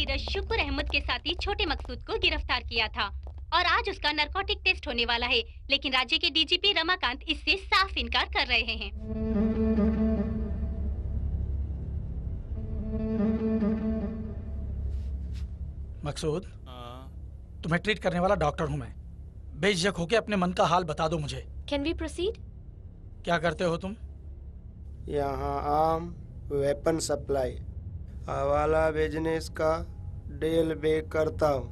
नीरज शुक्र अहमद के साथी छोटे मकसूद को गिरफ्तार किया था और आज उसका नारकोटिक टेस्ट होने वाला है, लेकिन राज्य के डीजीपी रमाकांत इससे साफ इनकार कर रहे हैं। मकसूद, तुम्हें ट्रीट करने वाला डॉक्टर हूँ मैं। बेझिझक होके अपने मन का हाल बता दो मुझे। Can we proceed? क्या करते हो तुम? यहाँ आम वेपन सप्लाई हवाला बिजनेस का डील भी करता हूँ।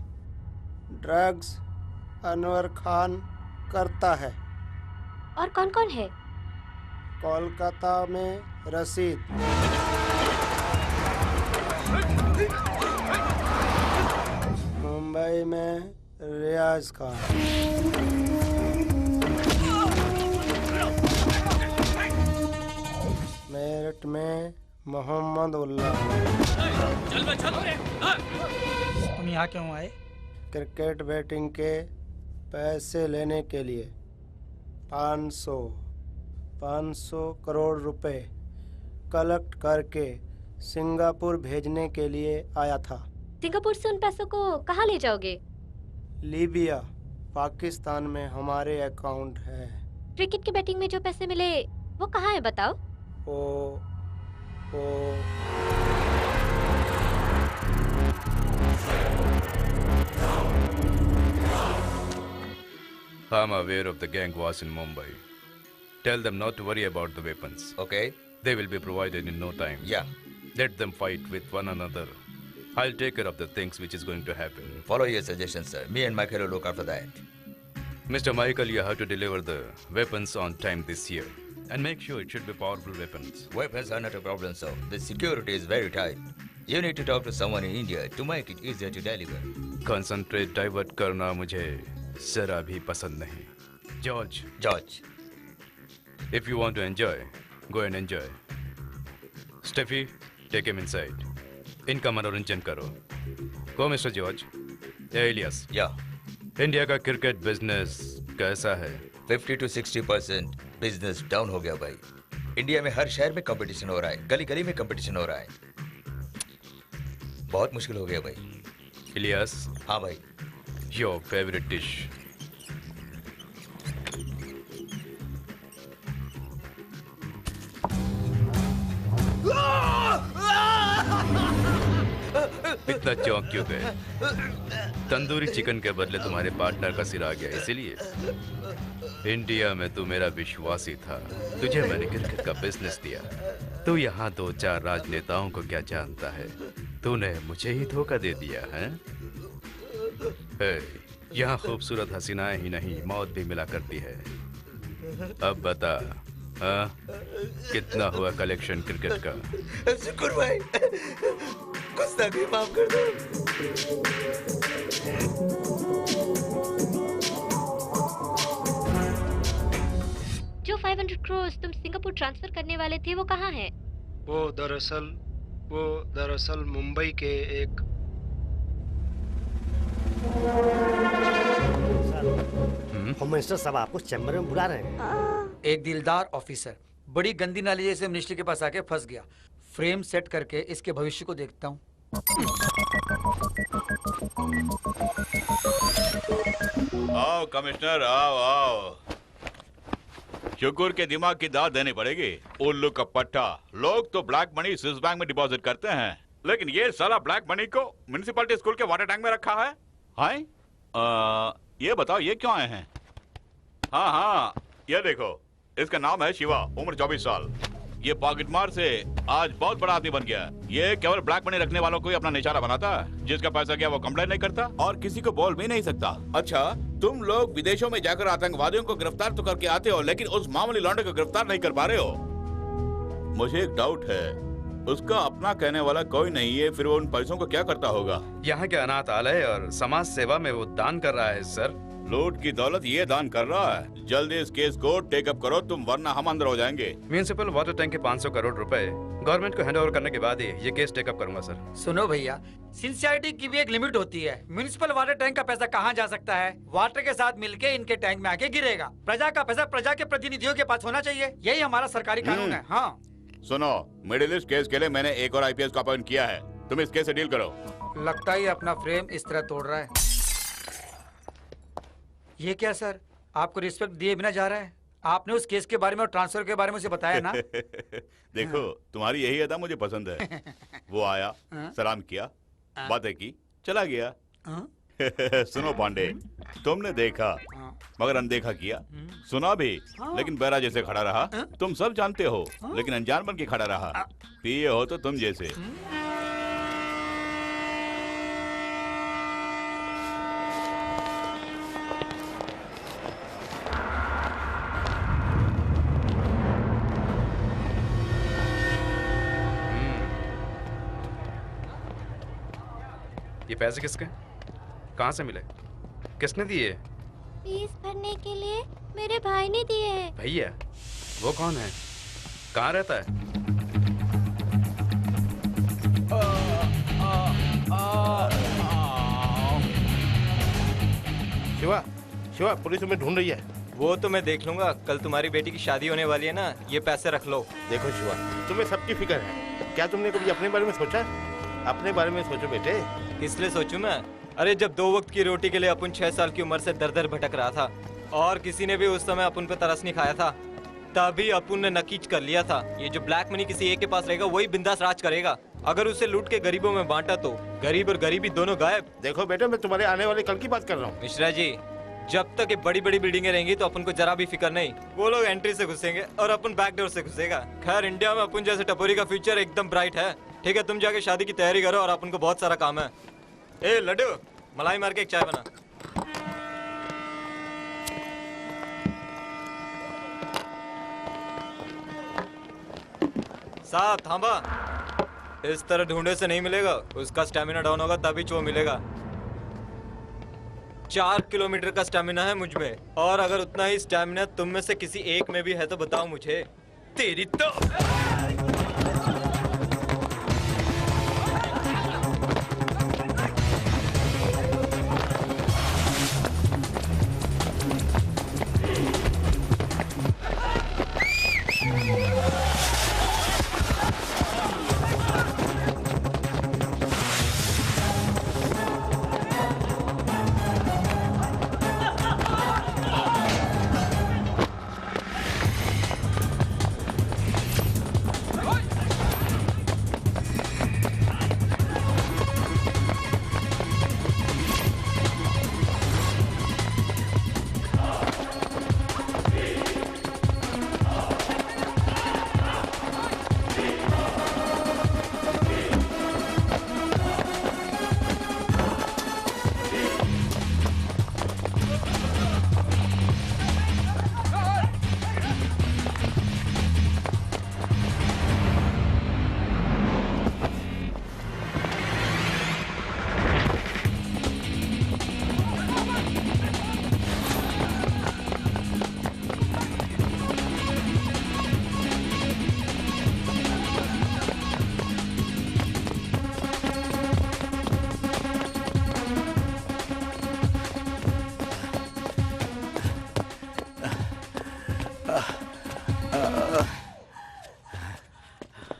ड्रग्स अनवर खान करता है। और कौन कौन है? कोलकाता में रशीद, मुंबई में रियाज खान, मेरठ में मोहम्मद उल्लाह। तुम यहाँ क्यों आए? क्रिकेट बैटिंग के पैसे लेने के लिए 500 करोड़ रुपए कलेक्ट करके सिंगापुर भेजने के लिए आया था। सिंगापुर से उन पैसों को कहाँ ले जाओगे? लीबिया, पाकिस्तान में हमारे अकाउंट है। क्रिकेट की बैटिंग में जो पैसे मिले वो कहाँ है बताओ? ओ I'm aware of the gang wars in Mumbai. Tell them not to worry about the weapons. Okay. They will be provided in no time. Yeah. Let them fight with one another. I'll take care of the things which is going to happen. Follow your suggestions, sir. Me and Michael will look after that. Mr. Michael, you have to deliver the weapons on time this year. And make sure it should be powerful weapons. Weapons are not a problem, sir. The security is very tight. You need to talk to someone in India to make it easier to deliver. Concentrate divert करना मुझे जरा भी पसंद नहीं. George. If you want to enjoy, go and enjoy. Steffi, take him inside. इनका मनोरंजन करो. Go, Mr. George. Elias. Yeah. India का क्रिकेट बिजनेस कैसा है? 50 to 60% बिजनेस डाउन हो गया भाई. इंडिया में हर शहर में कंपटीशन हो रहा है, गली गली में कंपटीशन हो रहा है. बहुत मुश्किल हो गया भाई. इलियास. हाँ भाई. Your favorite dish. इतना चौंक क्यों गए? तंदूरी चिकन के बदले तुम्हारे पार्टनर का सिर आ गया इसीलिए? इंडिया में तू मेरा विश्वासी था. तुझे मैंने क्रिकेट का बिजनेस दिया. तू यहाँ 2-4 राजनेताओं को क्या जानता है? तूने मुझे ही धोखा दे दिया है? यहाँ खूबसूरत हसीनाएं ही नहीं मौत भी मिला करती है. अब बता, हाँ? कितना हुआ कलेक्शन क्रिकेट का? शुक्र भाई, गुस्ताखी माफ कर दो. जो 500 करोड़ तुम सिंगापुर ट्रांसफर करने वाले थे वो कहाँ है? वो दरअसल मुंबई के एक होम मिनिस्टर साहब आपको चैम्बर में बुला रहे हैं. एक दिलदार ऑफिसर बड़ी गंदी नाली जैसे मिनिस्टर के पास आके फंस गया. फ्रेम सेट करके इसके भविष्य को देखता हूँ. आओ कमिश्नर, आओ. शुक्र के दिमाग की दाद देनी पड़ेगी. उल्लू का पट्टा. लोग तो ब्लैक मनी स्विस बैंक में डिपॉजिट करते हैं, लेकिन ये साला ब्लैक मनी को म्युनिसिपैलिटी स्कूल के वाटर टैंक में रखा है. हाय, ये बताओ ये क्यों आए हैं? हाँ, ये देखो, इसका नाम है शिवा, उम्र 24 साल. ये पॉकेटमार से आज बहुत बड़ा आदमी बन गया. ये केवल ब्लैक मनी रखने वालों को ही अपना निशाना बनाता है. जिसका पैसा गया वो कंप्लेन नहीं करता और किसी को बोल भी नहीं सकता. अच्छा, तुम लोग विदेशों में जाकर आतंकवादियों को गिरफ्तार तो करके आते हो, लेकिन उस मामूली लौंडे को गिरफ्तार नहीं कर पा रहे हो. मुझे एक डाउट है, उसका अपना कहने वाला कोई नहीं है, फिर वो उन पैसों को क्या करता होगा? यहाँ के अनाथालय और समाज सेवा में वो दान कर रहा है सर. लूट की दौलत ये दान कर रहा है. जल्दी इस केस को टेक अप करो तुम, वरना हम अंदर हो जाएंगे. म्युनिसिपल वाटर टैंक के 500 करोड़ रुपए गवर्नमेंट को हैंड ओवर करने के बाद ही ये केस टेकअप करूंगा सर. सुनो भैया, सिंसियरिटी की भी एक लिमिट होती है. म्युनिसिपल वाटर टैंक का पैसा कहाँ जा सकता है? वाटर के साथ मिलके इनके टैंक में आके गिरेगा. प्रजा का पैसा प्रजा के प्रतिनिधियों के पास होना चाहिए. यही हमारा सरकारी कानून है. हाँ सुनो, मिडिल ईस्ट केस के लिए मैंने एक और आईपीएस को अपॉइंट किया है. तुम इस केस से डील करो. लगता ही अपना फ्रेम इस तरह तोड़ रहा है। ये क्या सर, आपको रिस्पेक्ट दिए बिना जा रहा है? आपने उस केस के बारे में और ट्रांसफर के बारे में उसे बताया ना? देखो तुम्हारी यही अदा मुझे पसंद है। वो आया, सलाम किया, बातें की, चला गया। सुनो पांडे, तुमने देखा मगर अनदेखा किया, सुना भी लेकिन बैरा जैसे खड़ा रहा। तुम सब जानते हो लेकिन अनजान बन के खड़ा रहा। पिए हो तो तुम जैसे। ये पैसे किसके? कहाँ से मिले? किसने दिए? फीस भरने के लिए मेरे भाई ने दिए हैं। भैया? वो कौन है? कहाँ रहता है? शिवा, शिवा, पुलिस तुम्हें ढूंढ रही है। वो तो मैं देख लूंगा। कल तुम्हारी बेटी की शादी होने वाली है ना, ये पैसे रख लो। देखो शिवा, तुम्हें सबकी फिक्र है। क्या तुमने कभी अपने बारे में सोचा? अपने बारे में सोचो बेटे। किस लिए सोचूं मैं? अरे जब 2 वक्त की रोटी के लिए अपन 6 साल की उम्र से दर दर भटक रहा था और किसी ने भी उस समय अपन पे तरस नहीं खाया था, तभी अपन ने नकीच कर लिया था। ये जो ब्लैक मनी किसी एक के पास रहेगा वही बिंदास राज करेगा। अगर उसे लूट के गरीबों में बांटा तो गरीब और गरीबी दोनों गायब। देखो बेटा, मैं तुम्हारे आने वाले कल की बात कर रहा हूँ। मिश्रा जी, जब तक ये बड़ी बड़ी बिल्डिंगें रहेंगी तो अपन को जरा भी फिक्र नहीं। वो लोग एंट्री से घुसेंगे और अपन बैक डोर से घुसेगा। खैर, इंडिया में अपन जैसे टपोरी का फ्यूचर एकदम ब्राइट है। ठीक है, तुम जाके शादी की तैयारी करो और अपन को बहुत सारा काम है। ए लड्डू, मलाई मार के एक चाय बना। साहब थांबा। इस तरह ढूंढे से नहीं मिलेगा। उसका स्टेमिना डाउन होगा तभी वो मिलेगा। 4 किलोमीटर का स्टेमिना है मुझ में, और अगर उतना ही स्टेमिना तुम में से किसी एक में भी है तो बताओ मुझे। तेरी तो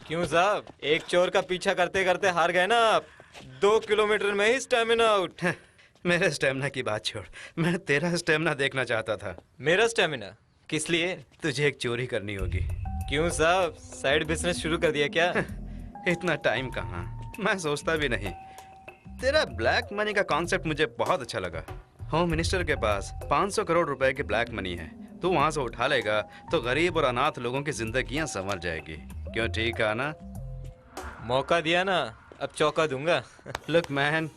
क्यों साहब, एक चोर का पीछा करते करते हार गए ना आप। 2 किलोमीटर में ही स्टेमिना आउट। मेरे स्टेमिना की बात छोड़, मैं तेरा स्टेमिना देखना चाहता था। मेरा स्टेमिना? किस लिए? तुझे एक चोरी करनी होगी। क्यों साहब, साइड बिजनेस शुरू कर दिया क्या? इतना टाइम कहाँ, मैं सोचता भी नहीं। तेरा ब्लैक मनी का कॉन्सेप्ट मुझे बहुत अच्छा लगा। होम मिनिस्टर के पास 500 करोड़ रुपए की ब्लैक मनी है। तू वहाँ से उठा लेगा तो गरीब और अनाथ लोगों की जिंदगियां संवर जाएगी। क्यों, ठीक है ना? मौका दिया ना, अब चौका दूंगा। लुक मैन,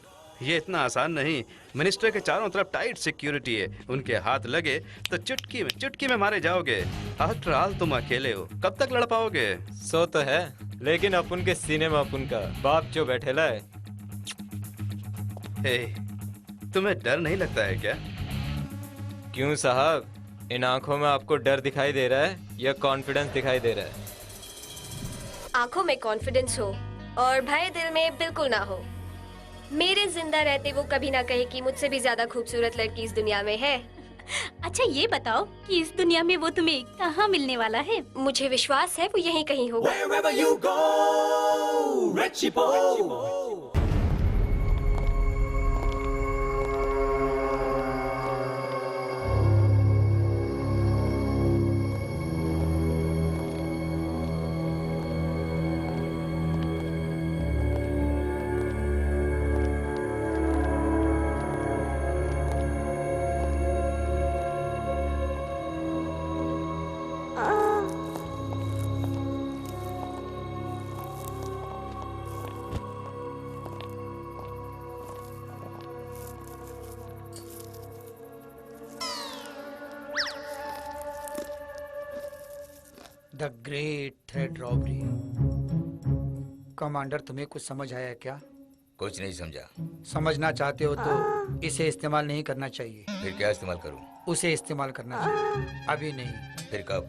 ये इतना आसान नहीं। मिनिस्टर के चारों तरफ टाइट सिक्योरिटी है। उनके हाथ लगे तो चुटकी में मारे जाओगे। आफ्टर ऑल तुम अकेले हो, कब तक लड़ पाओगे? सो तो है, लेकिन अपन के सीने में अपन का बाप जो बैठेला है। हे, तुम्हें डर नहीं लगता है क्या? क्यों साहब, इन आंखों में आपको डर दिखाई दे रहा है या कॉन्फिडेंस दिखाई दे रहा है? आंखों में कॉन्फिडेंस हो और भय दिल में बिल्कुल ना हो। मेरे जिंदा रहते वो कभी ना कहे कि मुझसे भी ज्यादा खूबसूरत लड़की इस दुनिया में है। अच्छा ये बताओ कि इस दुनिया में वो तुम्हें कहाँ मिलने वाला है? मुझे विश्वास है वो यहीं कहीं होगा। The great thread robbery. Commander, तुम्हें कुछ समझ आया क्या? कुछ नहीं समझा। समझना चाहते हो तो इसे इस्तेमाल नहीं करना चाहिए। फिर क्या इस्तेमाल करूं? उसे इस्तेमाल करना चाहिए। अभी नहीं। फिर कब?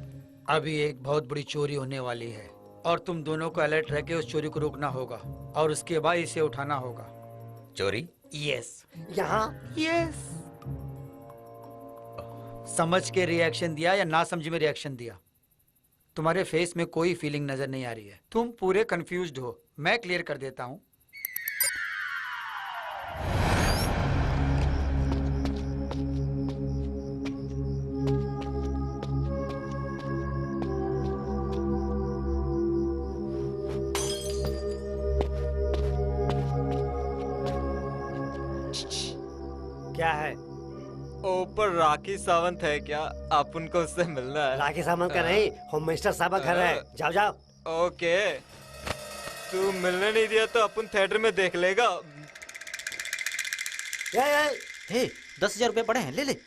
अभी एक बहुत बड़ी चोरी होने वाली है और तुम दोनों को अलर्ट रह के उस चोरी को रोकना होगा और उसके बाद इसे उठाना होगा। चोरी? यस। यहाँ? यस। समझ के रिएक्शन दिया या ना समझ में रिएक्शन दिया? तुम्हारे फेस में कोई फीलिंग नजर नहीं आ रही है। तुम पूरे कंफ्यूज्ड हो। मैं क्लियर कर देता हूँ। क्या है? ऊपर राखी सावंत है क्या? आप उनको उससे मिलना है। राखी सावंत का नहीं, होम मिनिस्टर साहब का घर है। जाओ जाओ। ओके, तू मिलने नहीं दिया तो अपन थिएटर में देख लेगा। हे, 10,000 रुपए पड़े हैं, ले ले।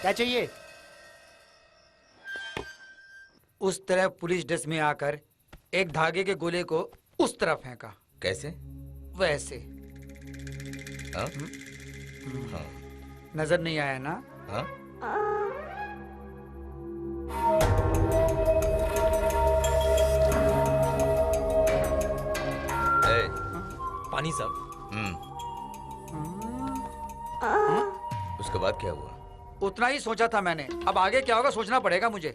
क्या चाहिए? उस तरह पुलिस ड्रेस में आकर एक धागे के गोले को उस तरफ फेंका। कैसे? वैसे। हाँ? हाँ। नजर नहीं आया ना? हाँ? पानी साहब। उसके बाद क्या हुआ? उतना ही सोचा था मैंने। अब आगे क्या होगा सोचना पड़ेगा मुझे।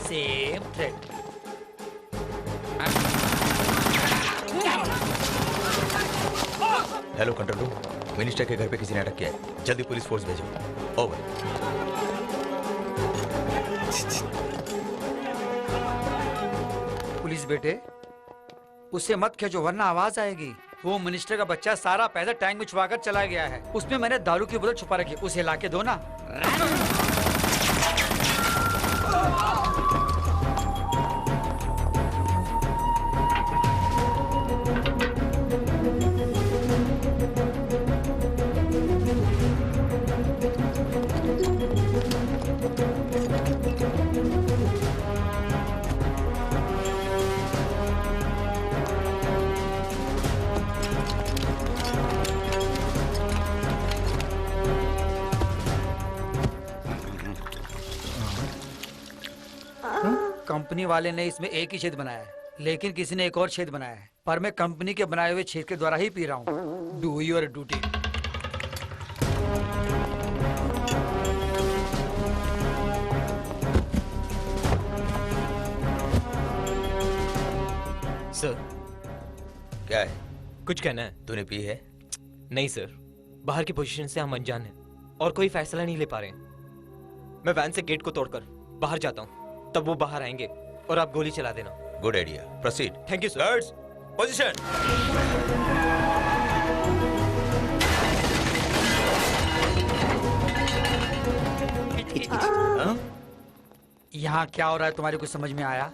Same thread. Hello control room, minister के घर पे किसी ने अटैक किया है। जल्दी पुलिस फोर्स भेजो। ओवर। पुलिस बेटे, उसे मत खींचो वरना आवाज आएगी। वो मिनिस्टर का बच्चा सारा पैसा टैंक में छुपाकर चला गया है। उसमें मैंने दारू की बोतल छुपा रखी, उसे लाके दो ना। कंपनी वाले ने इसमें एक ही छेद बनाया है, लेकिन किसी ने एक और छेद बनाया है। पर मैं कंपनी के बनाए हुए छेद के द्वारा ही पी रहा हूँ। Do your duty. सर। क्या है? कुछ कहना है? तूने पी है? नहीं सर, बाहर की पोजीशन से हम अनजान हैं और कोई फैसला नहीं ले पा रहे हैं। मैं वैन से गेट को तोड़कर बाहर जाता हूँ, तब वो बाहर आएंगे और आप गोली चला देना। Good idea, proceed. Thank you sir. Guards, position. यहाँ क्या हो रहा है तुम्हारे कुछ समझ में आया?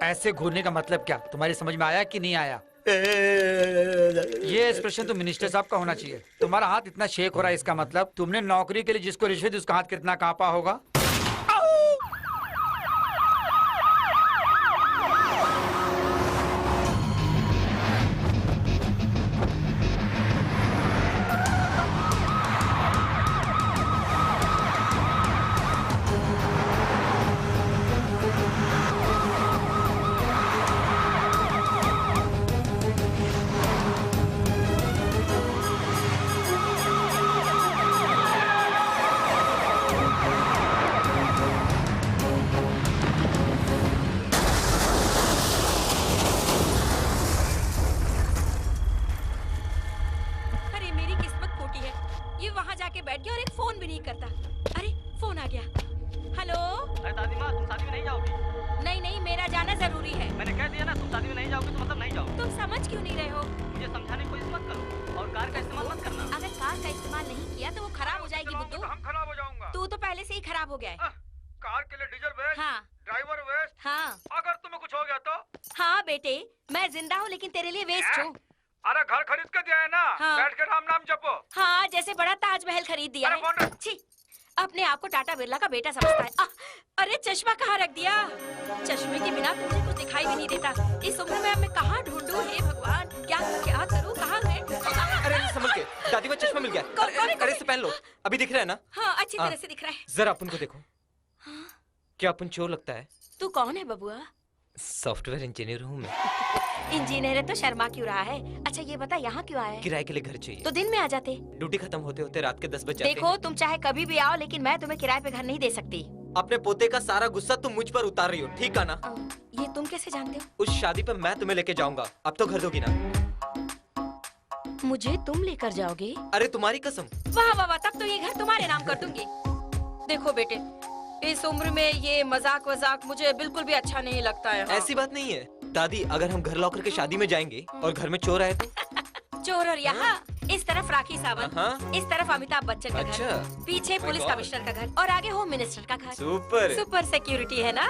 ऐसे घूरने का मतलब क्या तुम्हारी समझ में आया कि नहीं आया? ये एक्सप्रेशन तो मिनिस्टर साहब का होना चाहिए। तुम्हारा हाथ इतना शेक हो रहा है, इसका मतलब तुमने नौकरी के लिए जिसको रिश्वत दी उसका हाथ कितना कांपा होगा। ये वहाँ जाके बैठ गया और एक फोन भी नहीं करता। अरे फोन आ गया। हेलो। अरे दादी माँ, तुम शादी में नहीं जाओगी? नहीं नहीं, मेरा जाना जरूरी है। मैंने कह दिया ना, तुम शादी में नहीं जाओगी तो मतलब नहीं जाओ। तुम समझ क्यों नहीं रहे हो? मुझे समझाने की कोशिश मत करो और कार का इस्तेमाल मत करना। अगर कार का इस्तेमाल नहीं किया तो वो खराब हो जाएगी बुद्धू। हम खराब हो जाऊंगा। तू तो पहले से ही खराब हो गया है। कार के लिए डीजल वेस्ट, हाँ। Driver waste. हाँ। अगर तुम्हें कुछ हो गया तो? हाँ बेटे, मैं जिंदा हूँ लेकिन तेरे लिए वेस्ट हूँ। अरे घर खरीद के दिया है ना, बैठ के राम नाम जपो। हाँ, जैसे बड़ा ताजमहल खरीद दिया है। छी, अपने आप को टाटा बिरला का बेटा समझता है। अरे चश्मा कहाँ रख दिया? चश्मे के बिना तुझे कुछ दिखाई भी नहीं देता। इस उम्र में अब मैं कहाँ ढूंढूं? हे भगवान, क्या क्या करूँ? कहाँ है? अरे संभल के, दादी माँ चश्मा मिल गया। अरे इसे पहन लो, अभी दिख रहा है ना? हाँ, अच्छी तरह से दिख रहा है। जरा अपन को देखो। क्या अपन चोर लगता है? तू कौन है बबुआ? सॉफ्टवेयर इंजीनियर हूँ मैं। इंजीनियर है तो शर्मा क्यों रहा है? अच्छा ये बता, यहाँ क्यों आया है? किराए के लिए घर चाहिए। तो दिन में आ जाते। ड्यूटी खत्म होते होते रात के 10 बज जाते देखो, तुम चाहे कभी भी आओ लेकिन मैं तुम्हें किराए पे घर नहीं दे सकती। अपने पोते का सारा गुस्सा तुम मुझ पर उतार रही हो, ठीक है ना? ये तुम कैसे जानते हो? उस शादी पे मैं तुम्हें लेके जाऊंगा, अब तो घर दोगी ना? मुझे तुम लेकर जाओगे? अरे तुम्हारी कसम। वाह वाह वाह, तब तो ये घर तुम्हारे नाम कर दूंगी। देखो बेटे, इस उम्र में ये मजाक वजाक मुझे बिल्कुल भी अच्छा नहीं लगता है। ऐसी बात नहीं है दादी, अगर हम घर लौकर के शादी में जाएंगे और घर में चोर आए तो? चोर और यहाँ इस तरफ राखी सावंत, इस तरफ अमिताभ बच्चन का घर, पीछे पुलिस कमिश्नर का घर और आगे होम मिनिस्टर का घर। सुपर सुपर सिक्योरिटी है ना?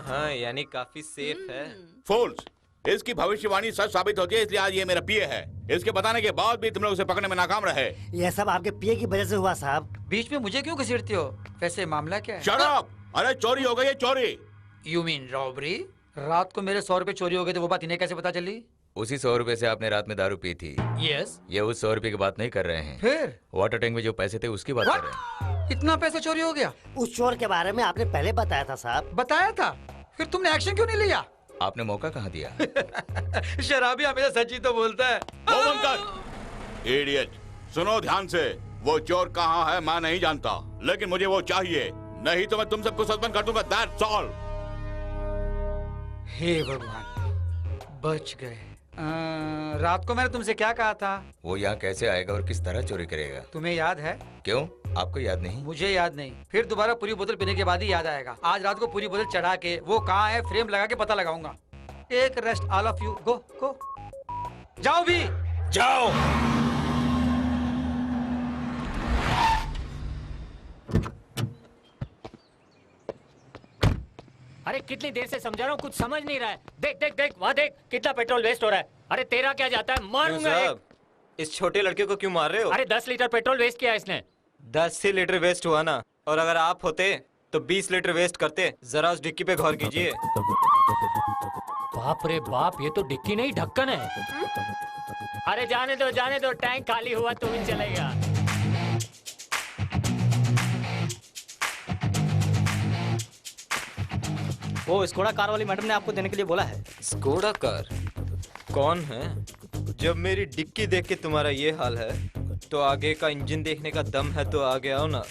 हाँ, यानी काफी सेफ है। फूल्स, इसकी भविष्यवाणी सच साबित होती है, इसलिए आज ये मेरा पीए है। इसके बताने के बाद भी तुम लोग उसे पकड़ने में नाकाम रहे। यह सब आपके पीए की वजह से हुआ साहब। बीच में मुझे क्यों घसीटते हो? वैसे मामला क्या है? Shut up! अरे चोरी हो गई है, चोरी। You mean robbery? रात को मेरे 100 रुपए चोरी हो गए थे, वो बात इन्हें कैसे पता चली? उसी 100 रुपए से आपने रात में दारू पी थी। यस। ये उस 100 रुपए की बात नहीं कर रहे हैं। फिर? वाटर टैंक में जो पैसे थे उसकी बात कर रहे हैं। इतना पैसा चोरी हो गया? उस चोर के बारे में आपने पहले बताया था साहब। बताया था? फिर तुमने एक्शन क्यों नहीं लिया? आपने मौका कहाँ दिया? शराबी हमेशा सच ही तो बोलता है। इडियट, सुनो ध्यान से। वो चोर कहाँ है मैं नहीं जानता, लेकिन मुझे वो चाहिए, नहीं तो मैं तुम सबको सस्पेंड कर दूंगा। That's all. हे भगवान, बच गए। रात को मैंने तुमसे क्या कहा था? वो यहाँ कैसे आएगा और किस तरह चोरी करेगा? तुम्हें याद है? क्यों, आपको याद नहीं? मुझे याद नहीं, फिर दोबारा पूरी बोतल पीने के बाद ही याद आएगा। आज रात को पूरी बोतल चढ़ा के वो कहाँ है फ्रेम लगा के पता लगाऊंगा। एक रेस्ट ऑल ऑफ यू, गो गो, जाओ भी जाओ। अरे कितनी देर से समझा रहा हूँ, कुछ समझ नहीं रहा है। देख देख देख, वहाँ देख कितना पेट्रोल वेस्ट हो रहा है। अरे तेरा क्या जाता है, मारूंगा एक। इस छोटे लड़के को क्यों मार रहे हो? अरे 10 लीटर पेट्रोल वेस्ट किया इसने। 10 ही लीटर वेस्ट हुआ ना, और अगर आप होते तो 20 लीटर वेस्ट करते। जरा उस डिक्की पे गौर कीजिए। बाप रे बाप, ये तो डिक्की नहीं ढक्कन है। अरे जाने दो, टैंक खाली हुआ तो ही चलेगा। वो स्कोडा कार वाली मैडम ने आपको देने के लिए बोला है। Skoda car? कौन है? जब मेरी डिक्की देख के तुम्हारा ये हाल है तो आगे का इंजन देखने का दम है तो आगे आओ ना।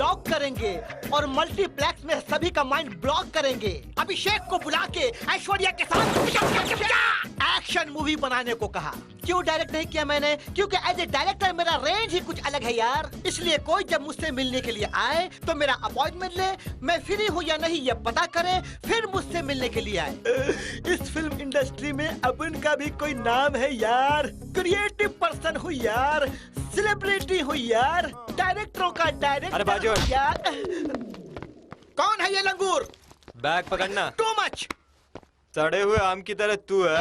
लॉक करेंगे और मल्टीप्लेक्स में सभी का माइंड ब्लॉक करेंगे। अभिषेक को बुला के ऐश्वर्या के साथ एक्शन मूवी बनाने को कहा। क्यों डायरेक्ट नहीं किया मैंने? क्योंकि एज ए डायरेक्टर मेरा रेंज ही कुछ अलग है यार। इसलिए कोई जब मुझसे मिलने के लिए आए तो मेरा अपॉइंटमेंट ले, मैं फ्री हूँ या नहीं ये पता करे, फिर मुझसे मिलने के लिए आए। इस फिल्म इंडस्ट्री में अपन का भी कोई नाम है यार। क्रिएटिव पर्सन हूँ यार, सेलिब्रिटी हूँ यार, डायरेक्टरों का डायरेक्टर। अरे बाजू यार। कौन है ये लंगूर? बैग पकड़ना। Too much. सड़े हुए आम की तरह तू है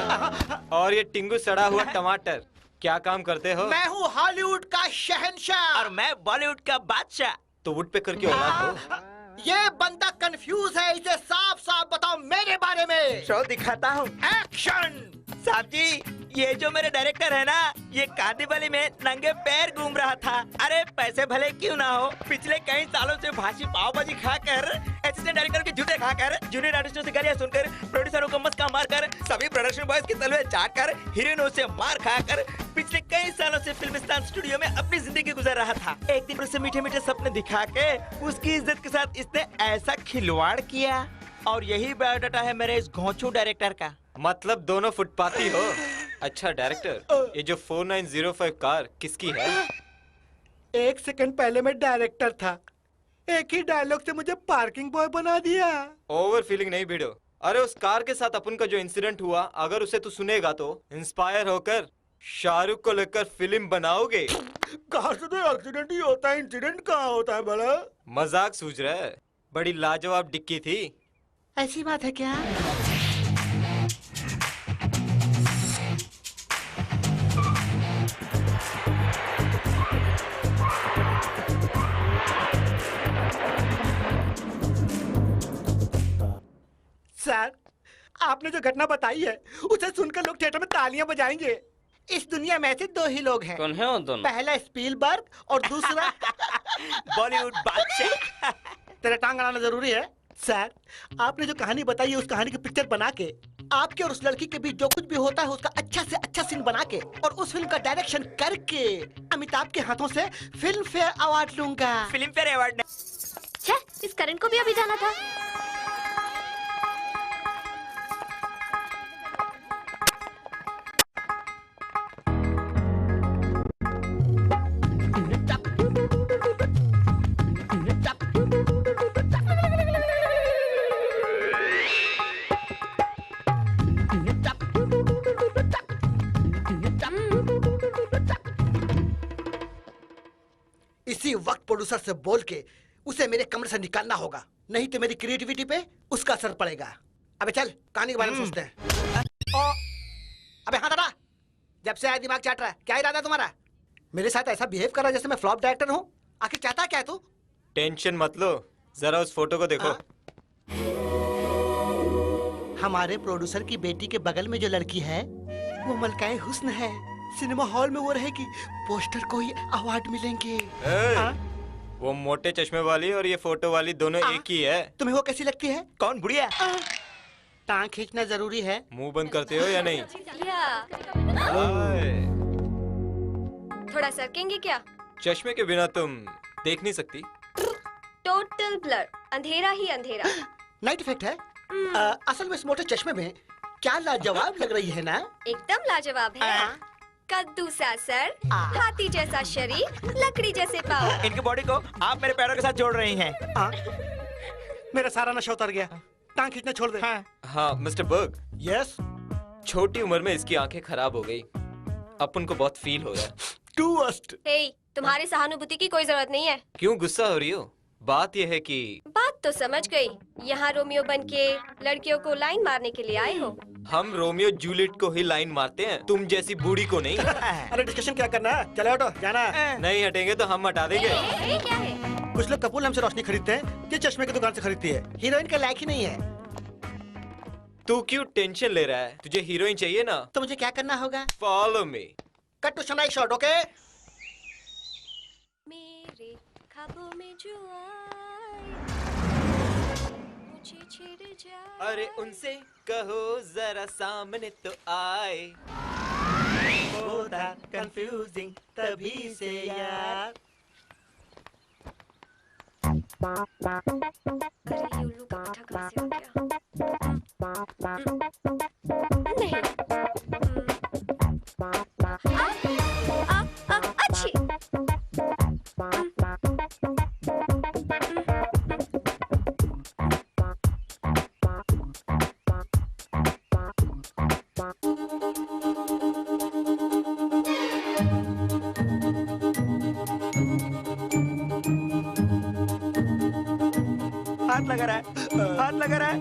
और ये टिंगू सड़ा हुआ टमाटर। क्या काम करते हो? मैं हूँ हॉलीवुड का शहंशाह और मैं बॉलीवुड का बादशाह। तो वुड पे करके औलाद हो। ये बंदा कंफ्यूज है, इसे साफ साफ बताओ मेरे बारे में। शो दिखाता हूँ। एक्शन। साहब जी, ये जो मेरे डायरेक्टर है ना, ये कांदीवली में नंगे पैर घूम रहा था। अरे पैसे भले क्यों ना हो, पिछले कई सालों से भाजी पाव भाजी खाकर, असिस्टेंट डायरेक्टर के जूते खाकर, जूनियर आर्टिस्टों से गालियां सुनकर, प्रोड्यूसरों को मस्का मारकर, सभी प्रोडक्शन बॉयज की तलवे चाटकर, हीरोइनों से मार खाकर पिछले कई सालों से फिल्मिस्तान स्टूडियो में अपनी जिंदगी गुजार रहा था। एक दिन उसे मीठे मीठे सपने दिखा के उसकी इज्जत के साथ इसने ऐसा खिलवाड़ किया, और यही बायोडाटा है मेरे इस घोंचू डायरेक्टर का। मतलब दोनों फुटपाती हो। अच्छा डायरेक्टर, ये जो 4905 कार किसकी है? एक सेकंड पहले मैं डायरेक्टर था, एक ही डायलॉग से मुझे पार्किंग बॉय बना दिया। ओवर फीलिंग नहीं भिड़ो। अरे उस कार के साथ अपन का जो इंसिडेंट हुआ, अगर उसे तू सुनेगा तो इंस्पायर होकर शाहरुख को लेकर फिल्म बनाओगे। कार से तो एक्सीडेंट ही होता है, इंसिडेंट कहाँ होता है बड़ा? मजाक सूझ रहा है? बड़ी लाजवाब डिक्की थी। ऐसी बात है क्या? सर, आपने जो घटना बताई है उसे सुनकर लोग थिएटर में तालियां बजाएंगे। इस दुनिया में ऐसे दो ही लोग हैं। कौन है वो दोनों? पहला स्पीलबर्ग और दूसरा बॉलीवुड बादशाह। तेरा टांग अड़ाना जरूरी है? सर, आपने जो कहानी बताई है उस कहानी की पिक्चर बना के, आपके और उस लड़की के बीच जो कुछ भी होता है उसका अच्छा से अच्छा सीन बना के, और उस फिल्म का डायरेक्शन करके अमिताभ के हाथों से फिल्म फेयर अवार्ड लूंगा। Film fair award? इस करण को भी अभी जाना था। इसी वक्त प्रोड्यूसर से बोल के उसे मेरे कमरे से निकालना होगा, नहीं तो मेरी क्रिएटिविटी पे उसका असर पड़ेगा। अबे चल कहानी के बारे में सोचते हैं। अबे हाँ दादा, जब से आया दिमाग चाट रहा है, क्या इरादा तुम्हारा? मेरे साथ ऐसा बिहेव कर रहा है जैसे मैं फ्लॉप डायरेक्टर हूँ। आखिर चाहता क्या है तू? टेंशन मत लो, जरा उस फोटो को देखो। हमारे प्रोड्यूसर की बेटी के बगल में जो लड़की है वो मलकाए हुस्न है। सिनेमा हॉल में वो रहेगी, पोस्टर को ही अवार्ड मिलेंगे। वो मोटे चश्मे वाली और ये फोटो वाली दोनों एक ही है। तुम्हें वो कैसी लगती है? कौन बुढ़िया? टांग खींचना जरूरी है। मुंह बंद करते हो या नहीं? थोड़ा सरकेंगे क्या? चश्मे के बिना तुम देख नहीं सकती। टोटल ब्लर, अंधेरा ही अंधेरा। नाइट इफेक्ट है। असल में इस मोटे चश्मे में क्या लाजवाब लग रही है ना? एकदम लाजवाब है। कद्दू सा सर, हाथी जैसा शरीर, लकड़ी जैसे पाँव। इनकी बॉडी को आप मेरे पैरों के साथ जोड़ रही हैं। मेरा सारा नशा उतर गया, टांग खींचना छोड़ दे। हाँ मिस्टर बर्ग। यस। छोटी उम्र में इसकी आंखें खराब हो गई, अपन को बहुत फील हो रहा है। To worst. हे, तुम्हारी सहानुभूति की कोई जरूरत नहीं है। क्यों गुस्सा हो रही हो? बात यह है कि बात तो समझ गई। यहाँ रोमियो बन के लड़कियों को लाइन मारने के लिए आए हो। हम रोमियो जूलियट को ही लाइन मारते हैं, तुम जैसी बूढ़ी को नहीं। अरे डिस्कशन क्या करना है? चले हटो, जाना है। नहीं हटेंगे तो हम हटा देंगे। ये क्या है? कुछ लोग कपूर हमसे रोशनी खरीदते हैं, ये चश्मे की दुकान से खरीदती है। हीरोइन का लायक ही नहीं है। तू क्यों टेंशन ले रहा है? तुझे हीरोइन चाहिए ना? तो मुझे क्या करना होगा? Follow me. Cut to sunrise shot, okay? मेरे ख्वाबों में जो मुझे छेड़ जाए। अरे उनसे कहो जरा सामने तो आए। होता कंफ्यूजिंग तभी से यार। अरे ये उल्लू का पट्टा कहाँ से आ गया? नहीं। अच्छी। हाथ लगा रहा है, हाथ लगा रहा है,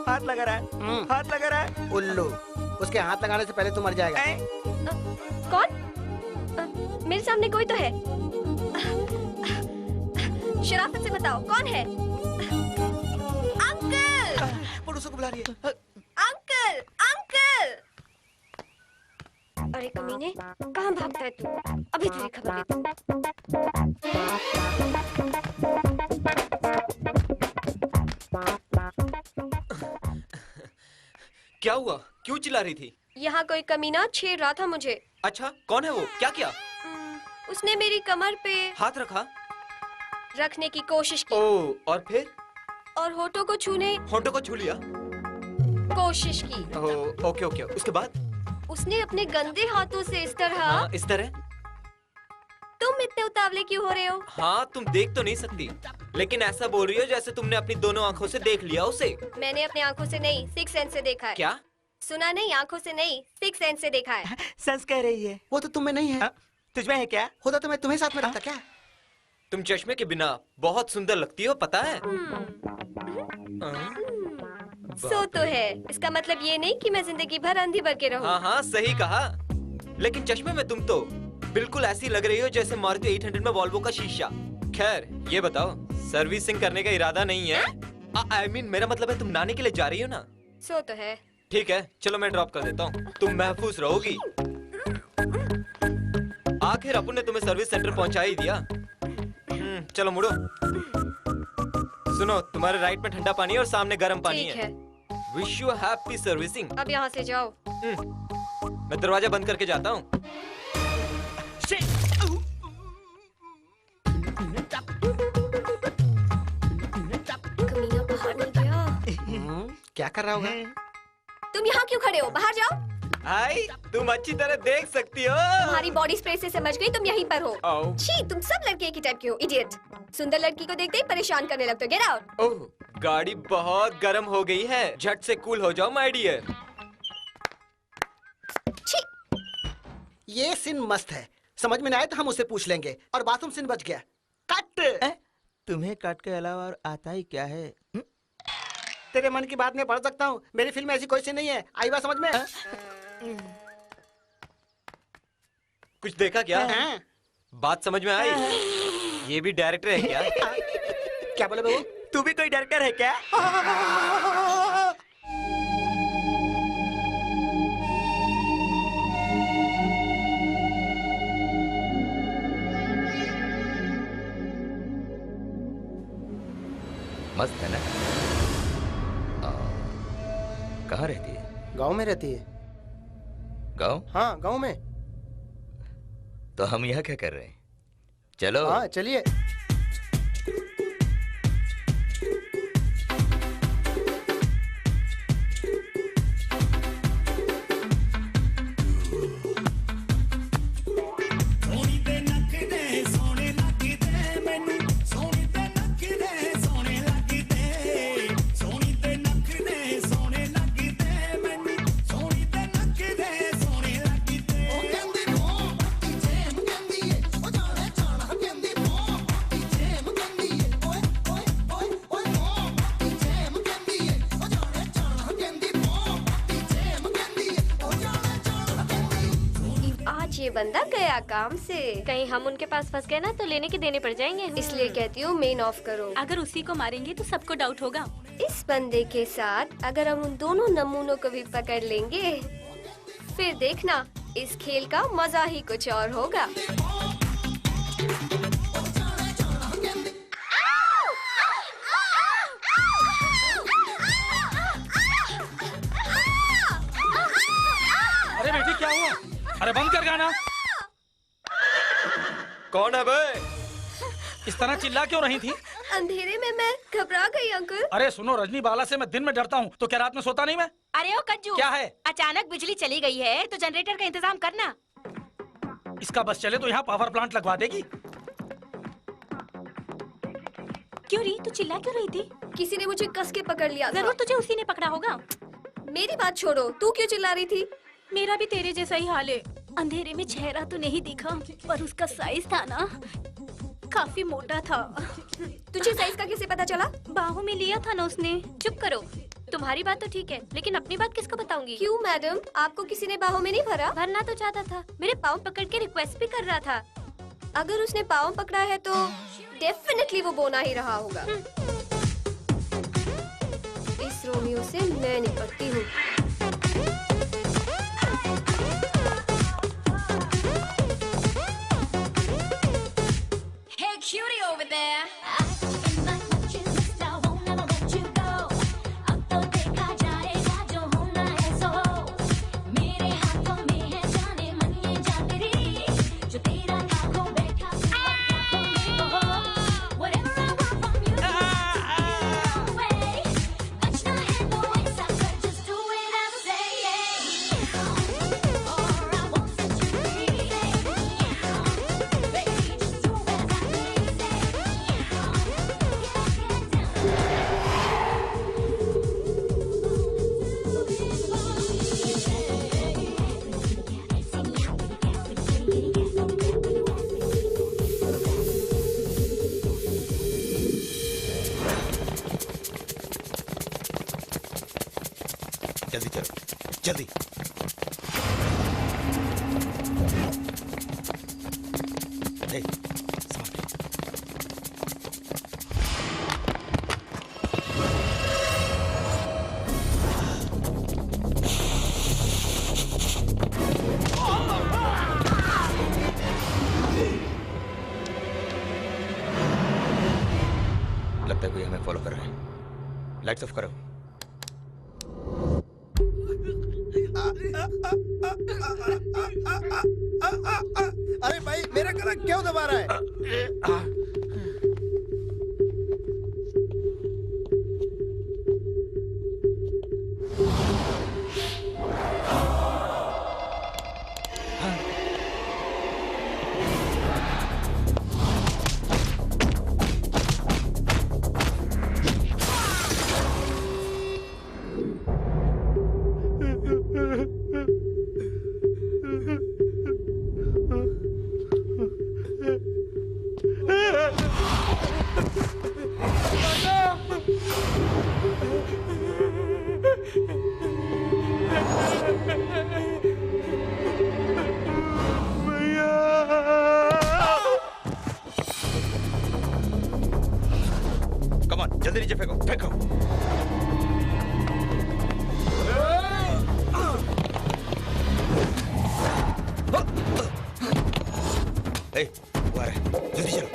हाथ लगा रहा है, हाथ लगा रहा है। उल्लू, उसके हाथ लगाने से पहले तू मर जाएगा। कौन? मेरे सामने कोई तो है। शराफत से बताओ कौन है? अंकल! पड़ोसों को बुला रही है। अंकल! अरे कमीने, कहाँ भागता है तू? अभी तेरी खबर लेता हूँ। क्या हुआ? क्यों चिल्ला रही थी? यहाँ कोई कमीना छेड़ रहा था मुझे। अच्छा, कौन है वो? क्या किया? उसने मेरी कमर पे हाथ रखा? रखने की कोशिश की। ओह, और फिर? और होठों को छूने होठों को छू लिया? कोशिश की। ओह, ओके ओके। उसके बाद? उसने अपने गंदे हाथों से इस तरह। हाँ, इस तरह? तुम इतने उतावले क्यों हो रहे हो? हाँ, तुम देख तो नहीं सकती, लेकिन ऐसा बोल रही हो जैसे तुमने अपनी दोनों आंखों से देख लिया उसे। मैंने अपनी आंखों से नहीं, सिक्स सेंस से देखा है। क्या? सुना नहीं, आंखों से नहीं, सिक्स सेंस से देखा है। सेंस कह रही है। वो तो तुम्हें नहीं है। तुझमें है क्या? होता तो मैं तुम्हें साथ में रखता क्या? तुम चश्मे के बिना बहुत सुंदर लगती हो, पता है? सो तो है, इसका मतलब ये नहीं कि मैं जिंदगी भर अंधी बन के रहूं। हाँ हाँ, सही कहा। लेकिन चश्मे में तुम तो बिल्कुल ऐसी लग रही हो जैसे मारुति 800 में वॉल्वो का शीशा। खैर, ये बताओ, सर्विसिंग करने का इरादा नहीं है? I mean, मेरा मतलब है तुम नहाने के लिए जा रही हो ना? सो तो है। ठीक है, चलो मैं ड्रॉप कर देता हूँ, तुम महफूज रहोगी। आखिर अपन ने तुम्हें सर्विस सेंटर पहुंचा ही दिया। चलो मुड़ो। सुनो, तुम्हारे राइट में ठंडा पानी है और सामने गर्म पानी है। Wish you happy servicing. अब यहाँ से जाओ। मैं दरवाजा बंद करके जाता हूँ। कमीना बाहर नहीं गया। क्या कर रहा होगा? तुम यहाँ क्यों खड़े हो? बाहर जाओ। आई, तुम अच्छी तरह देख सकती हो। तुम्हारी बॉडी स्प्रे से समझ गई तुम यहीं पर हो। छी, तुम सब लड़के की टाइप के हो, इडियट। सुंदर लड़की को देखते ही परेशान करने लगते हो। Get out. ओह, गाड़ी बहुत गर्म हो गई है, झट से कूल हो जाओ माय डियर। छी। ये सीन मस्त है, समझ में ना आए तो हम उससे पूछ लेंगे। और बाथरूम सीन बच गया। कट। तुम्हें कट के अलावा और आता ही क्या है? तेरे मन की बात मैं पढ़ सकता हूँ। मेरी फिल्म में ऐसी कोई सीन नहीं है। आई बात समझ में? कुछ देखा क्या? बात समझ में आई? ये भी डायरेक्टर है क्या? क्या बोले बाबू? तू भी कोई डायरेक्टर है क्या? मस्त है ना? कहाँ रहती है? गांव में रहती है। गांव? हाँ, गांव में। तो हम यहाँ क्या कर रहे हैं? चलो। हाँ, चलिए। ये बंदा गया काम से। कहीं हम उनके पास फंस गए ना तो लेने के देने पड़ जाएंगे। इसलिए कहती हूँ मेन ऑफ करो। अगर उसी को मारेंगे तो सबको डाउट होगा। इस बंदे के साथ अगर हम उन दोनों नमूनों को भी पकड़ लेंगे, फिर देखना इस खेल का मजा ही कुछ और होगा। अरे बेटी, क्या हुआ? अरे बंद कर गाना। कौन है बे? इस तरह चिल्ला क्यों रही थी? अंधेरे में मैं घबरा गई अंकल। अरे सुनो, रजनी बाला से मैं दिन में डरता हूँ, तो क्या रात में सोता नहीं मैं? अरे ओ कंजू, क्या है? अचानक बिजली चली गई है तो जनरेटर का इंतजाम करना। इसका बस चले तो यहाँ पावर प्लांट लगवा देगी। क्यों री, तू चिल्ला क्यों रही थी? किसी ने मुझे कस के पकड़ लिया था। जरूर तुझे उसी ने पकड़ा होगा। मेरी बात छोड़ो, तू क्यों चिल्ला रही थी? मेरा भी तेरे जैसा ही हाल है। अंधेरे में चेहरा तो नहीं दिखा, पर उसका साइज था ना, काफी मोटा था। तुझे साइज का कैसे पता चला? बाहों में लिया था ना उसने। चुप करो, तुम्हारी बात तो ठीक है, लेकिन अपनी बात किसको बताऊंगी? क्यों मैडम, आपको किसी ने बाहों में नहीं भरा? भरना तो चाहता था, मेरे पाँव पकड़ के रिक्वेस्ट भी कर रहा था। अगर उसने पाँव पकड़ा है तो डेफिनेटली वो बोना ही रहा होगा। इस रोमियो से मैं निपटती हूँ। जल्दी चलो, जल्दी। ए, लगता है कोई हमें फॉलो कर रहा है। लाइट्स ऑफ करो। अरे भाई मेरा गला क्यों दबा रहा है? जल्दी नीचे फेंको, फेंको। ए, वो आ रहा है, जल्दी चलो।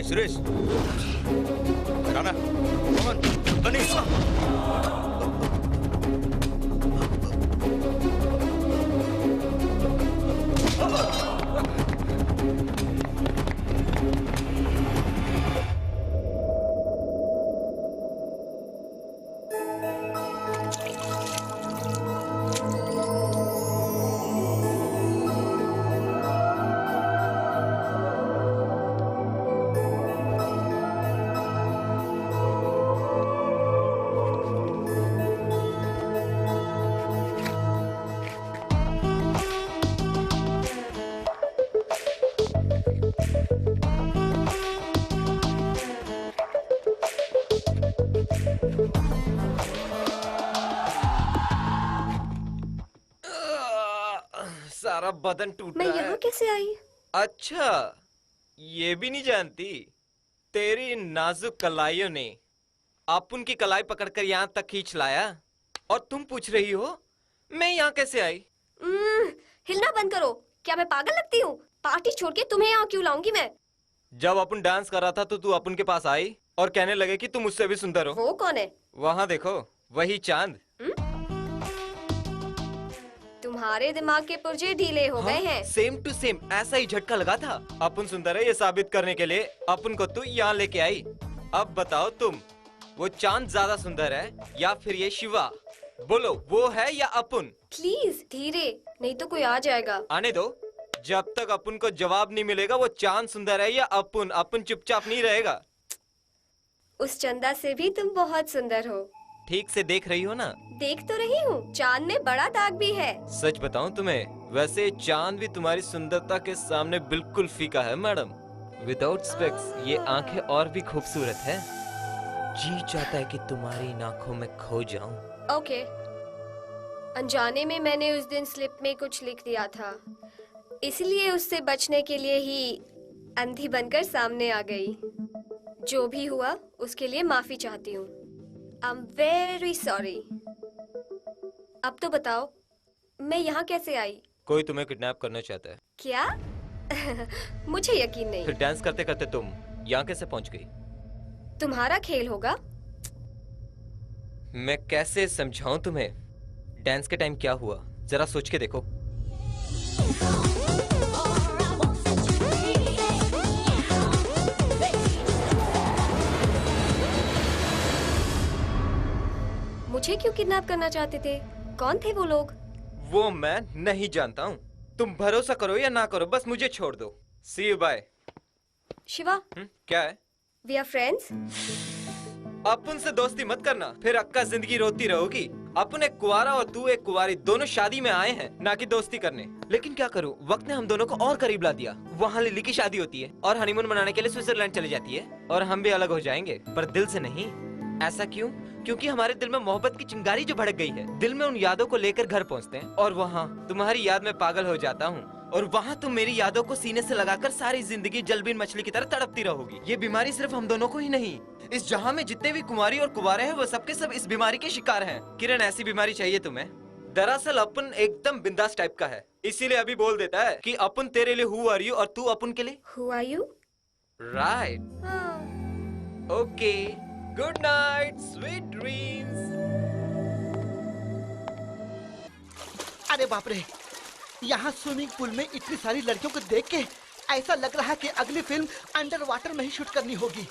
सुरेश, राणा, मोहन, बनी। सारा बदन टूट मैं रहा है। यहाँ कैसे आई? अच्छा, ये भी नहीं जानती? तेरी नाजुक कलाइयों ने अपुन की कलाई पकड़कर यहाँ तक खींच लाया और तुम पूछ रही हो मैं यहाँ कैसे आई? हिलना बंद करो। क्या मैं पागल लगती हूँ? पार्टी छोड़ के तुम्हें यहाँ क्यों लाऊंगी मैं? जब अपुन डांस कर रहा था तो तू अपुन के पास आई और कहने लगे कि तुम मुझसे भी सुंदर हो। वो कौन है? वहाँ देखो, वही चांद। तुम्हारे दिमाग के पुर्जे ढीले हो गए हैं। सेम टू सेम ऐसा ही झटका लगा था। अपुन सुंदर है ये साबित करने के लिए अपुन को तू यहाँ लेके आई। अब बताओ तुम, वो चांद ज्यादा सुंदर है या फिर ये शिवा? बोलो, वो है या अपुन? प्लीज धीरे, नहीं तो कोई आ जाएगा। आने दो। जब तक अपुन को जवाब नहीं मिलेगा वो चांद सुंदर है या अपुन, अपुन चुपचाप नहीं रहेगा। उस चंदा से भी तुम बहुत सुंदर हो। ठीक से देख रही हो ना? देख तो रही हूँ, चांद में बड़ा दाग भी है। सच बताऊं तुम्हें, वैसे चांद भी तुम्हारी सुंदरता के सामने बिल्कुल फीका है मैडम। विदाउट स्पेक्स ये आंखें और भी खूबसूरत है। जी चाहता है कि तुम्हारी इन आंखों में खो जाऊं। ओके। अनजाने में मैंने उस दिन स्लिप में कुछ लिख दिया था, इसलिए उससे बचने के लिए ही अंधी बनकर सामने आ गई। जो भी हुआ उसके लिए माफी चाहती हूँ। आई एम वेरी सॉरी। अब तो बताओ मैं यहाँ कैसे आई? कोई तुम्हें किडनैप करना चाहता है। क्या? मुझे यकीन नहीं। फिर डांस करते करते तुम यहाँ कैसे पहुँच गई? तुम्हारा खेल होगा। मैं कैसे समझाऊं तुम्हें? डांस के टाइम क्या हुआ जरा सोच के देखो। मुझे क्यों किडनैप करना चाहते थे? कौन थे वो लोग? वो मैं नहीं जानता हूँ। तुम भरोसा करो या ना करो, बस मुझे छोड़ दो। सी यू बाय। शिवा, क्या है? We are friends. अपन से दोस्ती मत करना, फिर अक्का जिंदगी रोती रहोगी। अपन एक कुआरा और तू एक कुआरी, दोनों शादी में आए हैं ना कि दोस्ती करने। लेकिन क्या करूं, वक्त ने हम दोनों को और करीब ला दिया। वहाँ लिली की शादी होती है और हनीमून मनाने के लिए स्विट्जरलैंड चली जाती है और हम भी अलग हो जाएंगे, पर दिल से नहीं। ऐसा क्यों? क्योंकि हमारे दिल में मोहब्बत की चिंगारी जो भड़क गई है। दिल में उन यादों को लेकर घर पहुँचते हैं और वहाँ तुम्हारी याद में पागल हो जाता हूँ और वहाँ तुम मेरी यादों को सीने से लगाकर सारी जिंदगी जलबीन मछली की तरह तड़पती रहोगी। ये बीमारी सिर्फ हम दोनों को ही नहीं, इस जहाँ में जितने भी कुंवारी और कुंवारे हैं वो सबके सब इस बीमारी के शिकार हैं। किरण, ऐसी बीमारी चाहिए तुम्हें? दरअसल अपन एकदम बिंदास टाइप का है, इसीलिए अभी बोल देता है कि अपन तेरे लिए हु आर यू और तू अपन के लिए who are you. Right. Okay, good night, sweet dreams. अरे बाप रे, यहाँ स्विमिंग पूल में इतनी सारी लड़कियों को देख के ऐसा लग रहा है कि अगली फिल्म अंडर वाटर में ही शूट करनी होगी।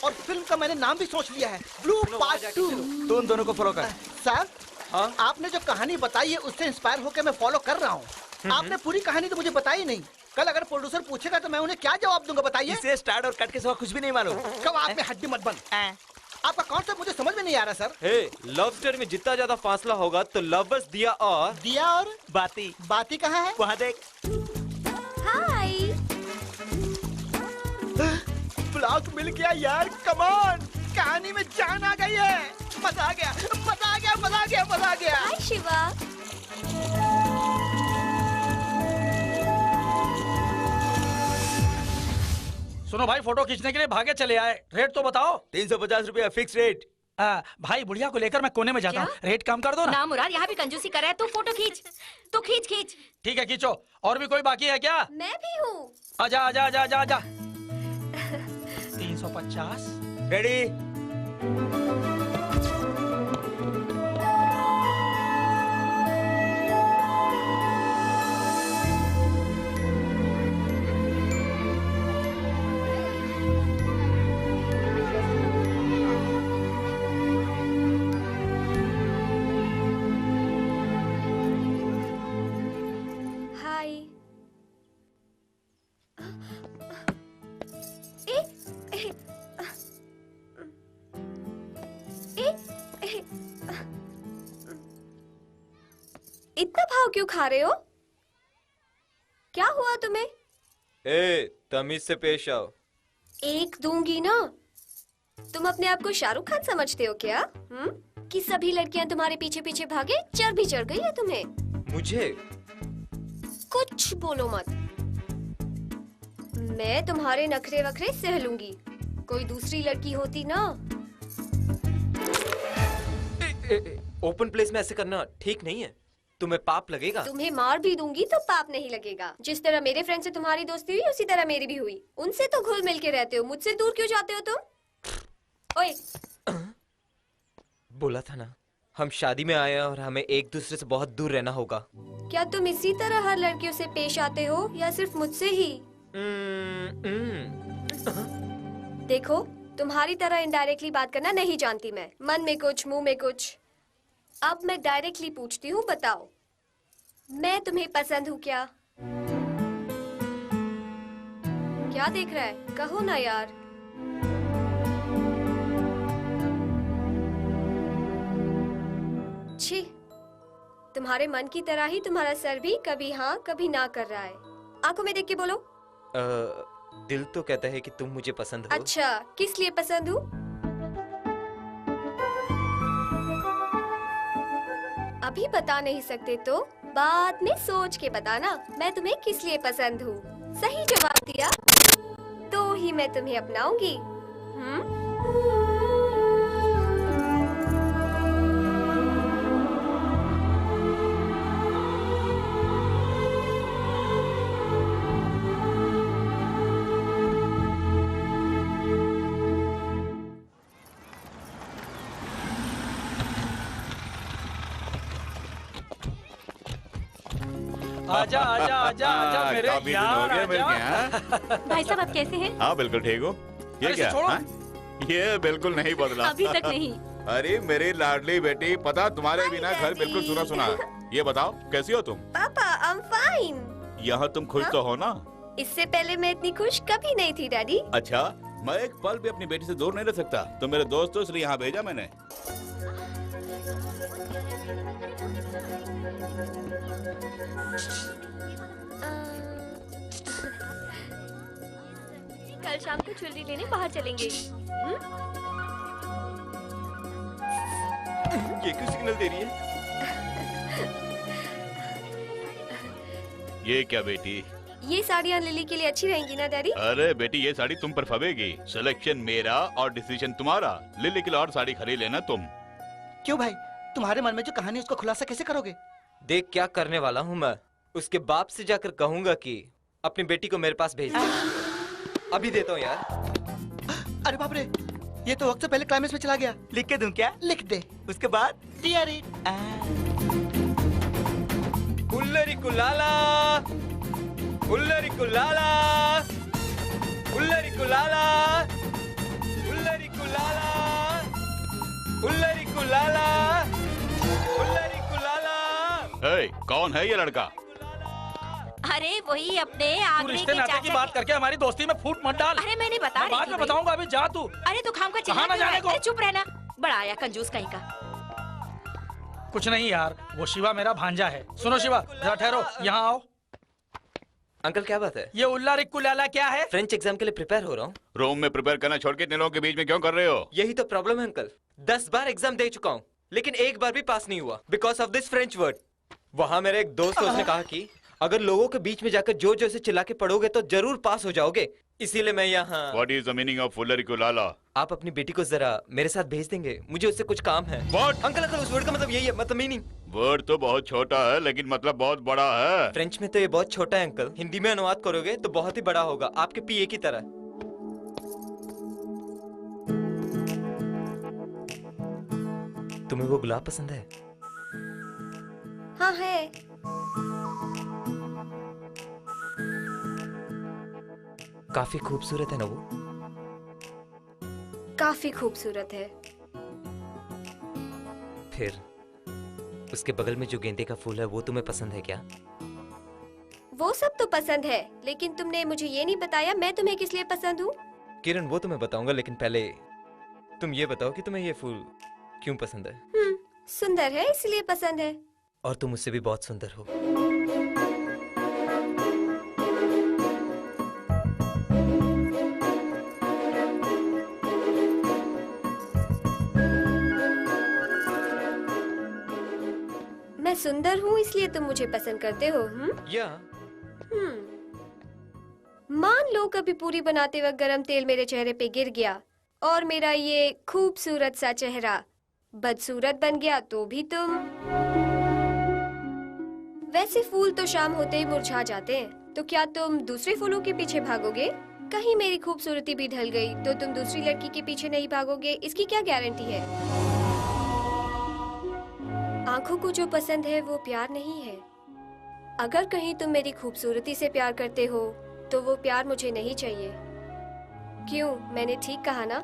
और फिल्म का मैंने नाम भी सोच लिया है, ब्लू पार्ट 2। तू उन दोनों को फॉलो कर। सर, हाँ? आपने जो कहानी बताई है उससे इंस्पायर होकर मैं फॉलो कर रहा हूँ। आपने पूरी कहानी तो मुझे बताई नहीं। कल अगर प्रोड्यूसर पूछेगा तो मैं उन्हें क्या जवाब दूंगा बताइए? इसे स्टार्ट और कट के सिवा कुछ भी नहीं मालूम। कब आप में हड्डी मत बन। आपका कॉन्सेप्ट मुझे समझ में नहीं आ रहा सर। हे, लव स्टोरी में जितना ज्यादा फासला होगा तो लवर्स दिया और बाती कहाँ है? वहाँ देख। हाय। ब्लॉक मिल गया यार, कमान। कहानी में जान आ गई है। मजा आ गया, मजा आ गया, मजा आ गया, मजा आ गया। हाय शिवा। सुनो भाई, फोटो खींचने के लिए भागे चले आए। रेट तो बताओ। 350 रुपया फिक्स रेट। भाई बुढ़िया को लेकर मैं कोने में जाता हूँ, रेट कम कर दो ना। ना मुराद, यहाँ भी कंजूसी कर रहा है। तू फोटो खींच, तू खींच खींच। ठीक है, खींचो। और भी कोई बाकी है क्या? मैं भी हूँ। आजा आजा आजा आजा आजा। 350। रेडी। इतना भाव क्यों खा रहे हो? क्या हुआ तुम्हें? ए, तमीज से पेश आओ। एक दूंगी ना। तुम अपने आप को शाहरुख खान समझते हो क्या? कि सभी लड़कियां तुम्हारे पीछे पीछे भागे, चर्बी चढ़ गई है तुम्हें? मुझे कुछ बोलो मत। मैं तुम्हारे नखरे वखरे सह लूंगी। कोई दूसरी लड़की होती ना। ओपन प्लेस में ऐसे करना ठीक नहीं है, तुम्हें पाप लगेगा। तुम्हें मार भी दूंगी तो पाप नहीं लगेगा। जिस तरह मेरे फ्रेंड से तुम्हारी दोस्ती हुई उसी तरह मेरी भी हुई। उनसे तो घुल मिल के रहते हो, मुझसे दूर क्यों जाते हो तुम? ओए, बोला था ना, हम शादी में आए हैं और हमें एक दूसरे से बहुत दूर रहना होगा। क्या तुम इसी तरह हर लड़कियों से पेश आते हो या सिर्फ मुझसे ही? देखो, तुम्हारी तरह इनडायरेक्टली बात करना नहीं जानती मैं। मन में कुछ, मुंह में कुछ। अब मैं डायरेक्टली पूछती हूँ, बताओ मैं तुम्हें पसंद हूँ क्या? क्या देख रहा है? कहो ना यार। छी, तुम्हारे मन की तरह ही तुम्हारा सर भी कभी हाँ कभी ना कर रहा है। आंखों में देख के बोलो। दिल तो कहता है कि तुम मुझे पसंद हो। अच्छा, किस लिए पसंद हूँ? अभी बता नहीं सकते तो बाद में सोच के बताना मैं तुम्हें किस लिए पसंद हूँ। सही जवाब दिया तो ही मैं तुम्हें अपनाऊंगी। आजा आजा आजा आजा मेरे काफी दिन हो यार गए मिलके, आजा। हाँ? भाई साहब आप कैसे हैं? हाँ बिल्कुल ठीक हो। ये अरे क्या छोड़ो। हाँ? ये बिल्कुल नहीं बदला। अभी तक नहीं। अरे मेरी लाडली बेटी, पता तुम्हारे बिना घर बिल्कुल सुना सुना है। ये बताओ कैसी हो तुम? पापा आई एम फाइन। यहाँ तुम खुश तो हो ना? इससे पहले मैं इतनी खुश कभी नहीं थी डैडी। अच्छा, मैं एक पल भी अपनी बेटी से दूर नहीं रह सकता। तो मेरे दोस्त इसलिए यहाँ भेजा मैंने। कल शाम को ज्वेलरी लेने बाहर चलेंगे। ये क्यों सिग्नल दे रही है? ये क्या बेटी? ये साड़ियाँ लिली के लिए अच्छी रहेंगी ना डैडी? अरे बेटी, ये साड़ी तुम पर फबेगी। सिलेक्शन मेरा और डिसीजन तुम्हारा। लिली के लिए और साड़ी खरीद लेना तुम। क्यों भाई, तुम्हारे मन में जो कहानी उसको खुलासा कैसे करोगे? देख क्या करने वाला हूँ मैं। उसके बाप से जाकर कहूंगा कि अपनी बेटी को मेरे पास भेज दे। अभी देता हूँ यार। अरे बाप रे, ये तो वक्त से पहले क्लाइमेक्स में चला गया। लिख के दूं क्या? लिख दे। उसके बाद डियर इट। उल्लरी कुलाला, उल्लरी कुलाला, उल्लरी कुलाला, उल्लरी कुलाला, उल्लरी कुलाला, उल्लरी कुलाला। ए, कौन है ये लड़का? अरे वही अपने तू आगरे रिश्ते के नाते की चाचा बात करके हमारी दोस्ती में फूट मत डाल। अरे मैंने बता मैं रही बाद थी में भाई। बताऊंगा, अभी जा तू। अरे तू खाम का कहाँ ना जाने को? अरे चुप रहना, बड़ा आया कंजूस कहीं का। कुछ नहीं यार, वो शिवा मेरा भांजा है। सुनो शिवा, जरा ठहरो, यहाँ आओ। अंकल क्या बात है? ये उल्ला रिक्कू लाला क्या है? फ्रेंच एग्जाम के लिए प्रिपेयर हो रहा हूँ। रूम में प्रिपेयर करना छोड़ के इतने लोगों के बीच में क्यों कर रहे हो? यही तो प्रॉब्लम है अंकल। 10 बार एग्जाम दे चुका हूँ लेकिन एक बार भी पास नहीं हुआ because of this French word. वहाँ मेरे एक दोस्त है, उसने कहा कि अगर लोगों के बीच में जाकर जोर जोर से चिल्ला के पढ़ोगे तो जरूर पास हो जाओगे। इसीलिए मैं यहाँ। What is the meaning of फुल्लरी Kulala? आप अपनी बेटी को जरा मेरे साथ भेज देंगे, मुझे उससे कुछ काम है। What? अंकल अंकल, उस वर्ड का मतलब यही है, मतलब मीनिंग। वर्ड तो बहुत छोटा है लेकिन मतलब बहुत बड़ा है। फ्रेंच में तो ये बहुत छोटा है अंकल, हिंदी में अनुवाद करोगे तो बहुत ही बड़ा होगा, आपके पीए की तरह। तुम्हें वो गुलाब पसंद है? हाँ है। काफी खूबसूरत है ना वो? काफी खूबसूरत है। फिर उसके बगल में जो गेंदे का फूल है वो तुम्हें पसंद है क्या? वो सब तो पसंद है, लेकिन तुमने मुझे ये नहीं बताया मैं तुम्हें किस लिए पसंद हूँ। किरण वो तो मैं बताऊंगा, लेकिन पहले तुम ये बताओ कि तुम्हें ये फूल क्यों पसंद है? सुंदर है इसलिए पसंद है। और तुम मुझसे भी बहुत सुंदर हो। मैं सुंदर हूँ इसलिए तुम मुझे पसंद करते हो? या मान लो कभी पूरी बनाते वक्त गरम तेल मेरे चेहरे पे गिर गया और मेरा ये खूबसूरत सा चेहरा बदसूरत बन गया तो भी तुम? वैसे फूल तो शाम होते ही मुरझा जाते हैं, तो क्या तुम दूसरे फूलों के पीछे भागोगे? कहीं मेरी खूबसूरती भी ढल गई तो तुम दूसरी लड़की के पीछे नहीं भागोगे, इसकी क्या गारंटी है? आंखों को जो पसंद है वो प्यार नहीं है। अगर कहीं तुम मेरी खूबसूरती से प्यार करते हो तो वो प्यार मुझे नहीं चाहिए। क्यों, मैंने ठीक कहा ना?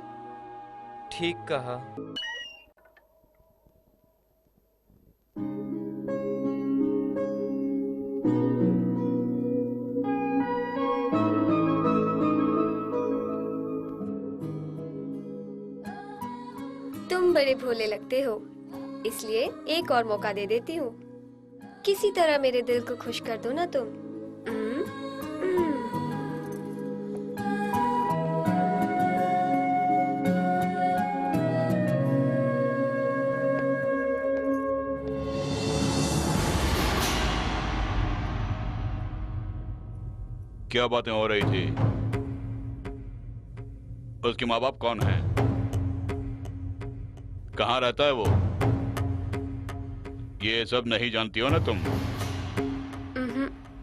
ठीक कहा। तुम बड़े भोले लगते हो, इसलिए एक और मौका दे देती हूँ। किसी तरह मेरे दिल को खुश कर दो ना तुम। क्या बातें हो रही थी? उसके माँ बाप कौन हैं? कहाँ रहता है वो? ये सब नहीं जानती हो ना तुम?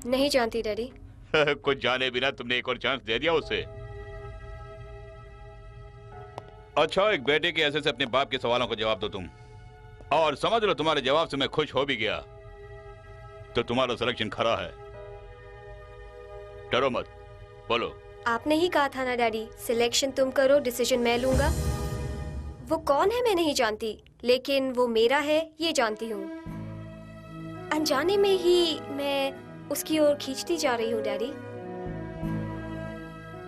नहीं जानती डैडी। कुछ जाने बिना तुमने एक और चांस दे दिया उसे। अच्छा, एक बेटे के ऐसे से अपने बाप के सवालों का जवाब दो तुम, और समझ लो तुम्हारे जवाब से मैं खुश हो भी गया तो तुम्हारा सिलेक्शन खरा है। डरो मत, बोलो। आपने ही कहा था ना डैडी, सिलेक्शन तुम करो, डिसीजन मैं लूंगा। वो कौन है मैं नहीं जानती, लेकिन वो मेरा है ये जानती हूँ। अनजाने में ही मैं उसकी ओर खींचती जा रही हूँ डैडी।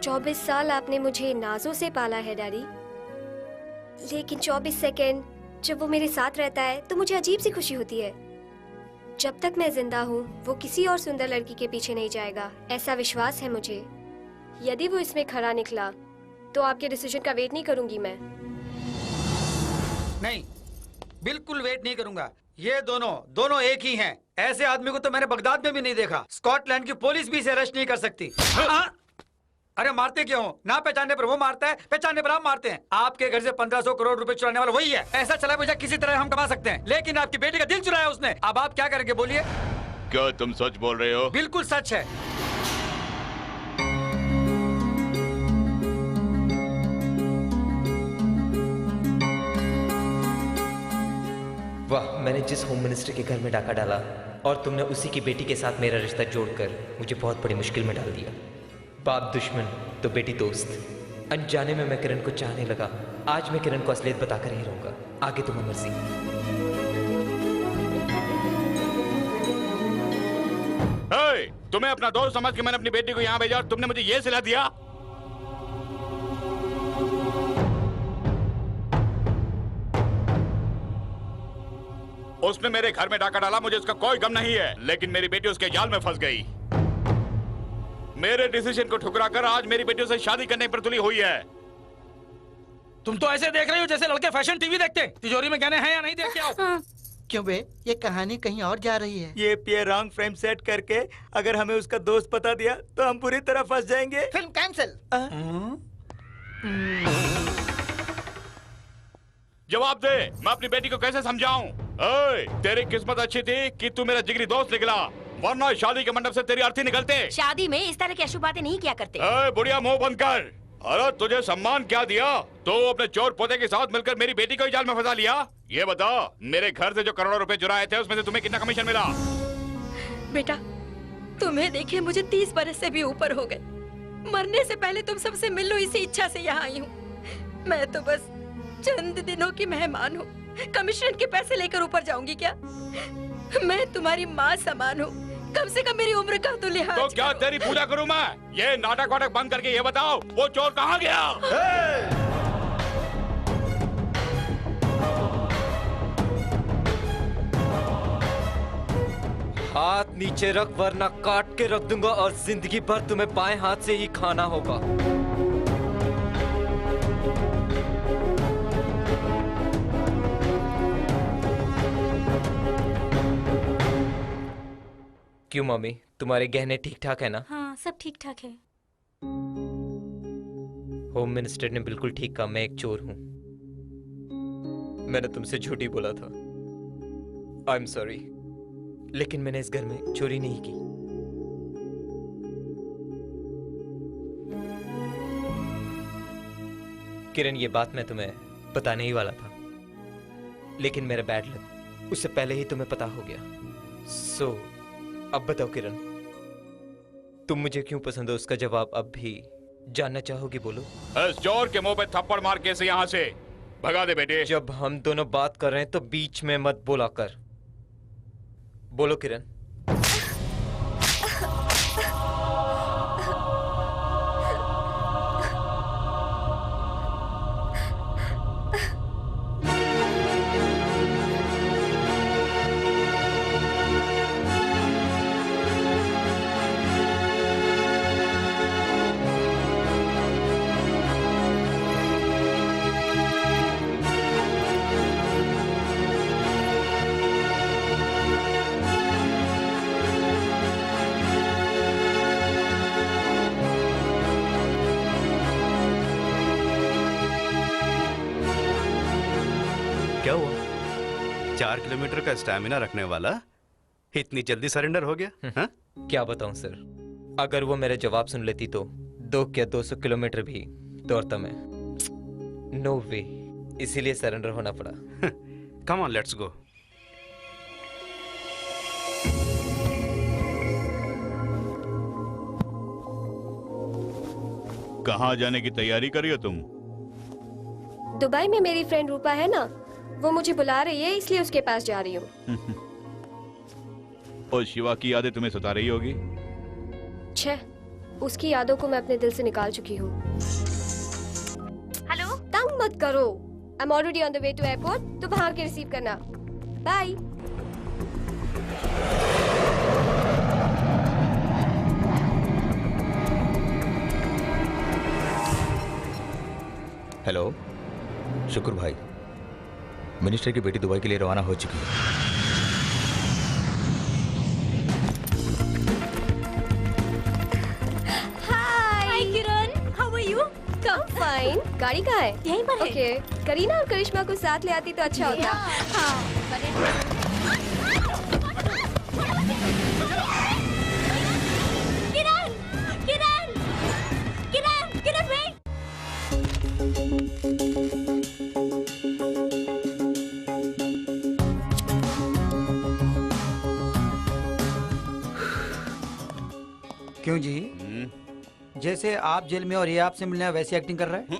24 साल आपने मुझे नाजों से पाला है डैडी, लेकिन 24 सेकेंड जब वो मेरे साथ रहता है तो मुझे अजीब सी खुशी होती है। जब तक मैं जिंदा हूँ वो किसी और सुंदर लड़की के पीछे नहीं जाएगा, ऐसा विश्वास है मुझे। यदि वो इसमें खरा निकला तो आपके डिसीजन का वेट नहीं करूंगी मैं। नहीं, बिल्कुल वेट नहीं करूंगा। ये दोनों एक ही हैं। ऐसे आदमी को तो मैंने बगदाद में भी नहीं देखा। स्कॉटलैंड की पुलिस भी इसे अरेस्ट नहीं कर सकती। अरे मारते क्यों? ना पहचानने पर वो मारता है, पहचानने पर आप मारते हैं। आपके घर से 1500 करोड़ रुपए चुराने वाला वही है। ऐसा चला बुझा किसी तरह हम कमा सकते हैं, लेकिन आपकी बेटी का दिल चुराया उसने। अब आप क्या करेंगे बोलिए? क्या तुम सच बोल रहे हो? बिल्कुल सच है। वाह, मैंने जिस होम मिनिस्टर के घर में डाका डाला और तुमने उसी की बेटी के साथ मेरा रिश्ता जोड़कर मुझे बहुत बड़ी मुश्किल में डाल दिया। बाप दुश्मन तो बेटी दोस्त। अनजाने में मैं किरण को चाहने लगा। आज मैं किरण को असलियत बताकर ही रहूंगा। आगे तुम्हें मर्जी। तुम्हें अपना दोस्त समझ के मैंने अपनी बेटी को यहाँ भेजा और तुमने मुझे ये सिला दिया? उसने मेरे घर में डाका डाला, मुझे उसका कोई गम नहीं है, लेकिन मेरी बेटी उसके जाल में फंस गई। मेरे डिसीजन को ठुकराकर आज मेरी बेटी से शादी करने पर तुली हुई है। तुम तो ऐसे देख रही हो जैसे लड़के फैशन टीवी देखते। तिजोरी में गहने हैं या नहीं, देख के आओ। क्यों बे, ये कहानी कहीं और जा रही है। ये पिए रॉन्ग फ्रेम सेट करके अगर हमें उसका दोस्त पता दिया तो हम पूरी तरह फंस जाएंगे। Film cancel. जवाब दे, मैं अपनी बेटी को कैसे समझाऊं? तेरी किस्मत अच्छी थी कि तू मेरा जिगरी दोस्त निकला, वरना शादी के मंडप से तेरी अर्थी निकलते। शादी में इस तरह की अशुभ बातें नहीं किया करते। बुढ़िया मुंह बंद कर। अरे तुझे सम्मान क्या दिया? तो अपने चोर पोते के साथ मिलकर मेरी बेटी को ही जाल में फंसा लिया। ये बता, मेरे घर से जो करोड़ों रुपए चुराए थे उसमें से तुम्हें कितना कमीशन मिला? बेटा, तुम्हें देखे मुझे 30 बरस से भी ऊपर हो गए। मरने से पहले तुम सबसे मिल लो इसी इच्छा से यहाँ आई हूँ। मैं तो बस चंद दिनों की मेहमान हूँ। कमीशन के पैसे लेकर ऊपर जाऊंगी क्या? मैं तुम्हारी माँ समान हूँ, कम से कम मेरी उम्र का तो लिहाज। तो क्या तेरी पूजा करूँ मैं? ये नाटक वाटक बंद करके ये बताओ, वो चोर कहाँ गया? हाथ नीचे रख वरना काट के रख दूंगा और जिंदगी भर तुम्हें बाएं हाथ से ही खाना होगा। क्यों मम्मी, तुम्हारे गहने ठीक ठाक है ना? हाँ, सब ठीक ठाक है। होम मिनिस्टर ने बिल्कुल ठीक कहा, मैं एक चोर हूं। मैंने तुमसे झूठी बोला था। आई एम सॉरी, लेकिन मैंने इस घर में चोरी नहीं की। किरण, ये बात मैं तुम्हें बताने ही वाला था, लेकिन मेरा बैड लक उससे पहले ही तुम्हें पता हो गया। सो अब बताओ किरण, तुम मुझे क्यों पसंद हो? उसका जवाब अब भी जानना चाहोगी? बोलो। इस चोर के मुंह पे थप्पड़ मार के यहाँ से भगा दे बेटे। जब हम दोनों बात कर रहे हैं तो बीच में मत बोला कर। बोलो किरण। 4 किलोमीटर का स्टैमिना रखने वाला इतनी जल्दी सरेंडर हो गया? हाँ? क्या बताऊं सर, अगर वो मेरे जवाब सुन लेती तो 2 या 200 किलोमीटर भी दौड़ता मैं। नो वे, इसीलिए सरेंडर होना पड़ा। Come on, let's go. कहाँ जाने की तैयारी कर रही हो तुम? दुबई में मेरी फ्रेंड रूपा है ना, वो मुझे बुला रही है, इसलिए उसके पास जा रही हूँ। और शिवा की यादें तुम्हें सता रही होगी? छह, उसकी यादों को मैं अपने दिल से निकाल चुकी हूँ। हेलो, तंग मत करो। I am already on the way to airport, तो वहां के रिसीव करना। बाय। हेलो शुक्र भाई, मिनिस्टर की बेटी दुबई के लिए रवाना हो चुकी है। Hi Kiran, how are you? Come fine. गाड़ी कहाँ है? यहीं पर है। ओके, करीना और करिश्मा को साथ ले आती तो अच्छा होता। किरण, किरण, किरण, किरण वेट। क्यों जी? जैसे आप जेल में और ये आपसे मिलने आए, वैसी एक्टिंग कर रहे हैं?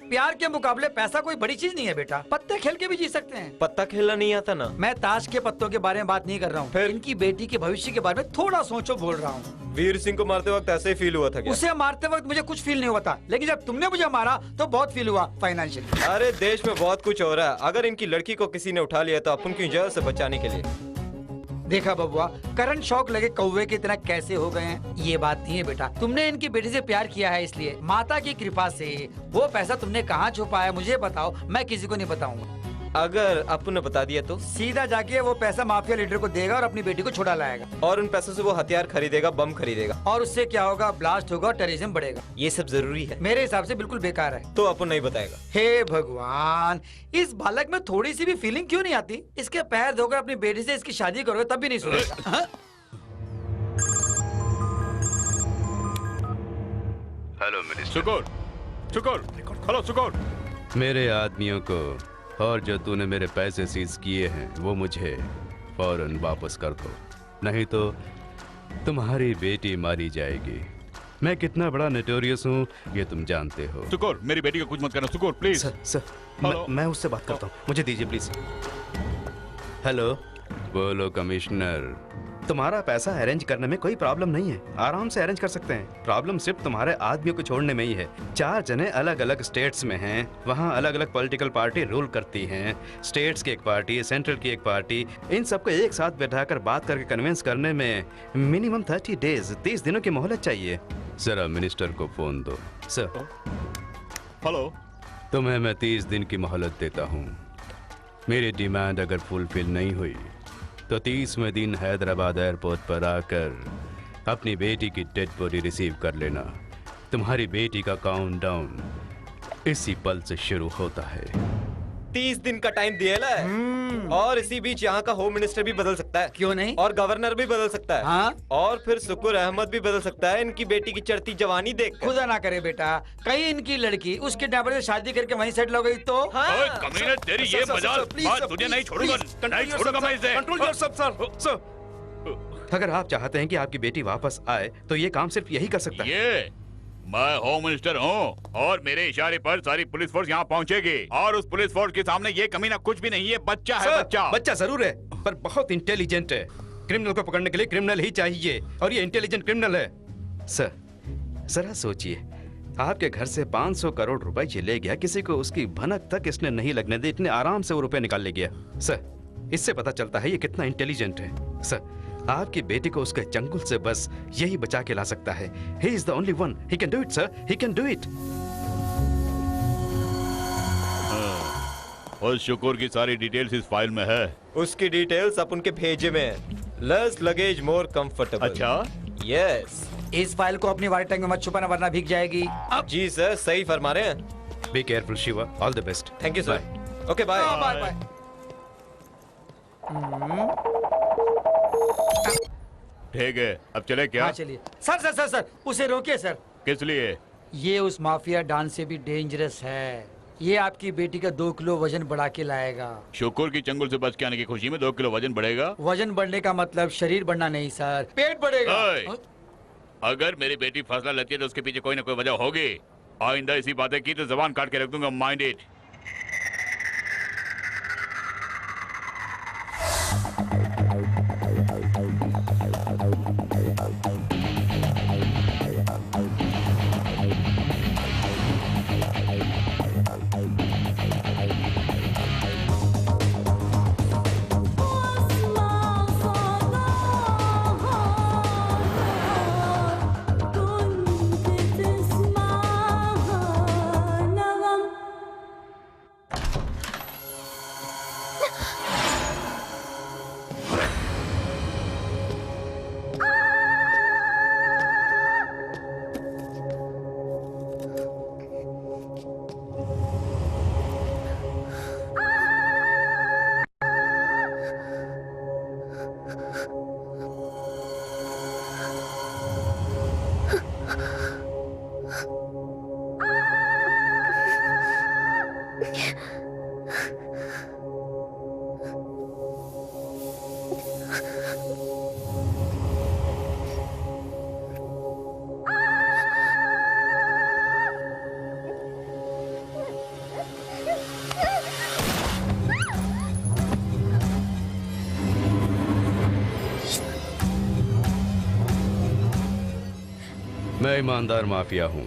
प्यार के मुकाबले पैसा कोई बड़ी चीज नहीं है बेटा। पत्ते खेल के भी जी सकते हैं। पत्ता खेलना नहीं आता ना? मैं ताश के पत्तों के बारे में बात नहीं कर रहा हूँ, फिर इनकी बेटी के भविष्य के बारे में थोड़ा सोचो बोल रहा हूँ। वीर सिंह को मारते वक्त ऐसे ही फील हुआ था क्या? उसे मारते वक्त मुझे कुछ फील नहीं हुआ था, लेकिन जब तुमने मुझे मारा तो बहुत फील हुआ फाइनेंशियली। अरे देश में बहुत कुछ हो रहा है, अगर इनकी लड़की को किसी ने उठा लिया तो अपन क्यों जेल से बचाने के लिए। देखा बबुआ, करंट शॉक लगे कौवे की तरह कैसे हो गए हैं। ये बात नहीं है बेटा, तुमने इनकी बेटी से प्यार किया है, इसलिए माता की कृपा से। वो पैसा तुमने कहाँ छुपाया मुझे बताओ, मैं किसी को नहीं बताऊंगा। अगर आपको ने बता दिया तो? सीधा जाके वो पैसा माफिया लीडर को देगा और अपनी बेटी को छुड़ा लाएगा। और उन पैसों से वो हथियार खरीदेगा, बम खरीदेगा। और उससे क्या होगा? ब्लास्ट होगा, टेररिज्म बढ़ेगा। ये सब जरूरी है? मेरे हिसाब से बिल्कुल बेकार है। तो अपन नहीं बताएगा। हे भगवान, इस बालक में थोड़ी सी भी फीलिंग क्यों नहीं आती? इसके पैर धोकर अपनी बेटी से इसकी शादी करोगे तब भी नहीं सुनेगा। Hello minister. शुक्र, शुक्र, हेलो शुक्र। मेरे आदमियों को और जो तूने मेरे पैसे सीज किए हैं वो मुझे फौरन वापस कर दो, नहीं तो तुम्हारी बेटी मारी जाएगी। मैं कितना बड़ा नोटोरियस हूँ ये तुम जानते हो। शुक्र, मेरी बेटी को कुछ मत करना शुक्र, प्लीज। सर, मैं उससे बात करता हूँ, मुझे दीजिए प्लीज। हेलो, बोलो कमिश्नर। तुम्हारा पैसा अरेंज करने में कोई प्रॉब्लम नहीं है, आराम से अरेंज कर सकते हैं। प्रॉब्लम सिर्फ तुम्हारे आदमियों को छोड़ने में ही है। 4 जने अलग अलग स्टेट्स में हैं, वहाँ अलग अलग पॉलिटिकल पार्टी रूल करती हैं। स्टेट्स की एक पार्टी, सेंट्रल की एक पार्टी, इन सबको एक साथ बैठाकर बात करके कन्विंस करने में मिनिमम 30 डेज, 30 दिनों की मोहलत चाहिए। जरा मिनिस्टर को फोन दो। सर। हेलो। तुम्हें मैं 30 दिन की मोहलत देता हूँ। मेरी डिमांड अगर फुलफिल नहीं हुई तो 30वें दिन हैदराबाद एयरपोर्ट पर आकर अपनी बेटी की डेड बॉडी रिसीव कर लेना। तुम्हारी बेटी का काउंटडाउन इसी पल से शुरू होता है। 30 दिन का टाइम दिया है और इसी बीच यहाँ का होम मिनिस्टर भी बदल सकता है। क्यों नहीं? और गवर्नर भी बदल सकता है। हाँ? और फिर शुक्र अहमद भी बदल सकता है इनकी बेटी की चढ़ती जवानी देख। खुदा ना करे बेटा, कहीं इनकी लड़की उसके ड्राइवर से शादी करके वहीं सेटल हो गई तो? ओए कमीने, तेरी ये मजाल, बात तुझे नहीं छोड़ूंगा, नहीं छोड़ूंगा मैं इसे। Control yourself sir. अगर आप चाहते हैं कि आपकी बेटी वापस आए तो ये काम सिर्फ यही कर सकता है। मैं होम मिनिस्टर हूँ और मेरे इशारे पर सारी पुलिस फोर्स यहाँ पहुँचेगी और उस पुलिस फोर्स के सामने ये कमीना कुछ भी नहीं है। बच्चा है, बच्चा। बच्चा जरूर है पर बहुत इंटेलिजेंट है। क्रिमिनल को पकड़ने के लिए क्रिमिनल ही चाहिए और ये इंटेलिजेंट क्रिमिनल है। सर, जरा सोचिए, आपके घर से 500 करोड़ रुपए ये ले गया, किसी को उसकी भनक तक इसने नहीं लगने दी, इतने आराम से वो रुपए निकाल ले गया। सर, इससे पता चलता है ये कितना इंटेलिजेंट है। सर, आपकी बेटी को उसके चंगुल से बस यही बचा के ला सकता है। He is the only one. He can do it, sir. He can do it. उस शुक्र की सारी डिटेल्स इस फाइल में है। उसकी डिटेल्स अपन के भेजे में है। Less luggage more comfortable. अच्छा? यस। इस फाइल को अपनी वाटर टैंक में मत छुपाना वरना भीग जाएगी। जी सर, सही फरमा रहे हैं। Be careful, Shiva. All the best. Thank you sir. Okay bye. Bye bye. ठीक है, अब चले क्या? हाँ चलिए। सर सर सर सर उसे रोकिए सर। किस लिए? ये उस माफिया डॉन से भी डेंजरस है। ये आपकी बेटी का 2 किलो वजन बढ़ा के लाएगा। शुक्र की चंगुल से बच के आने की खुशी में 2 किलो वजन बढ़ेगा। वजन बढ़ने का मतलब शरीर बढ़ना नहीं सर, पेट बढ़ेगा। अगर मेरी बेटी फैसला लेती है तो उसके पीछे कोई ना कोई वजह होगी। आइंदा इसी बातें की तो जबान काट के रख दूंगा, माइंड इट। मैं ईमानदार माफिया हूं।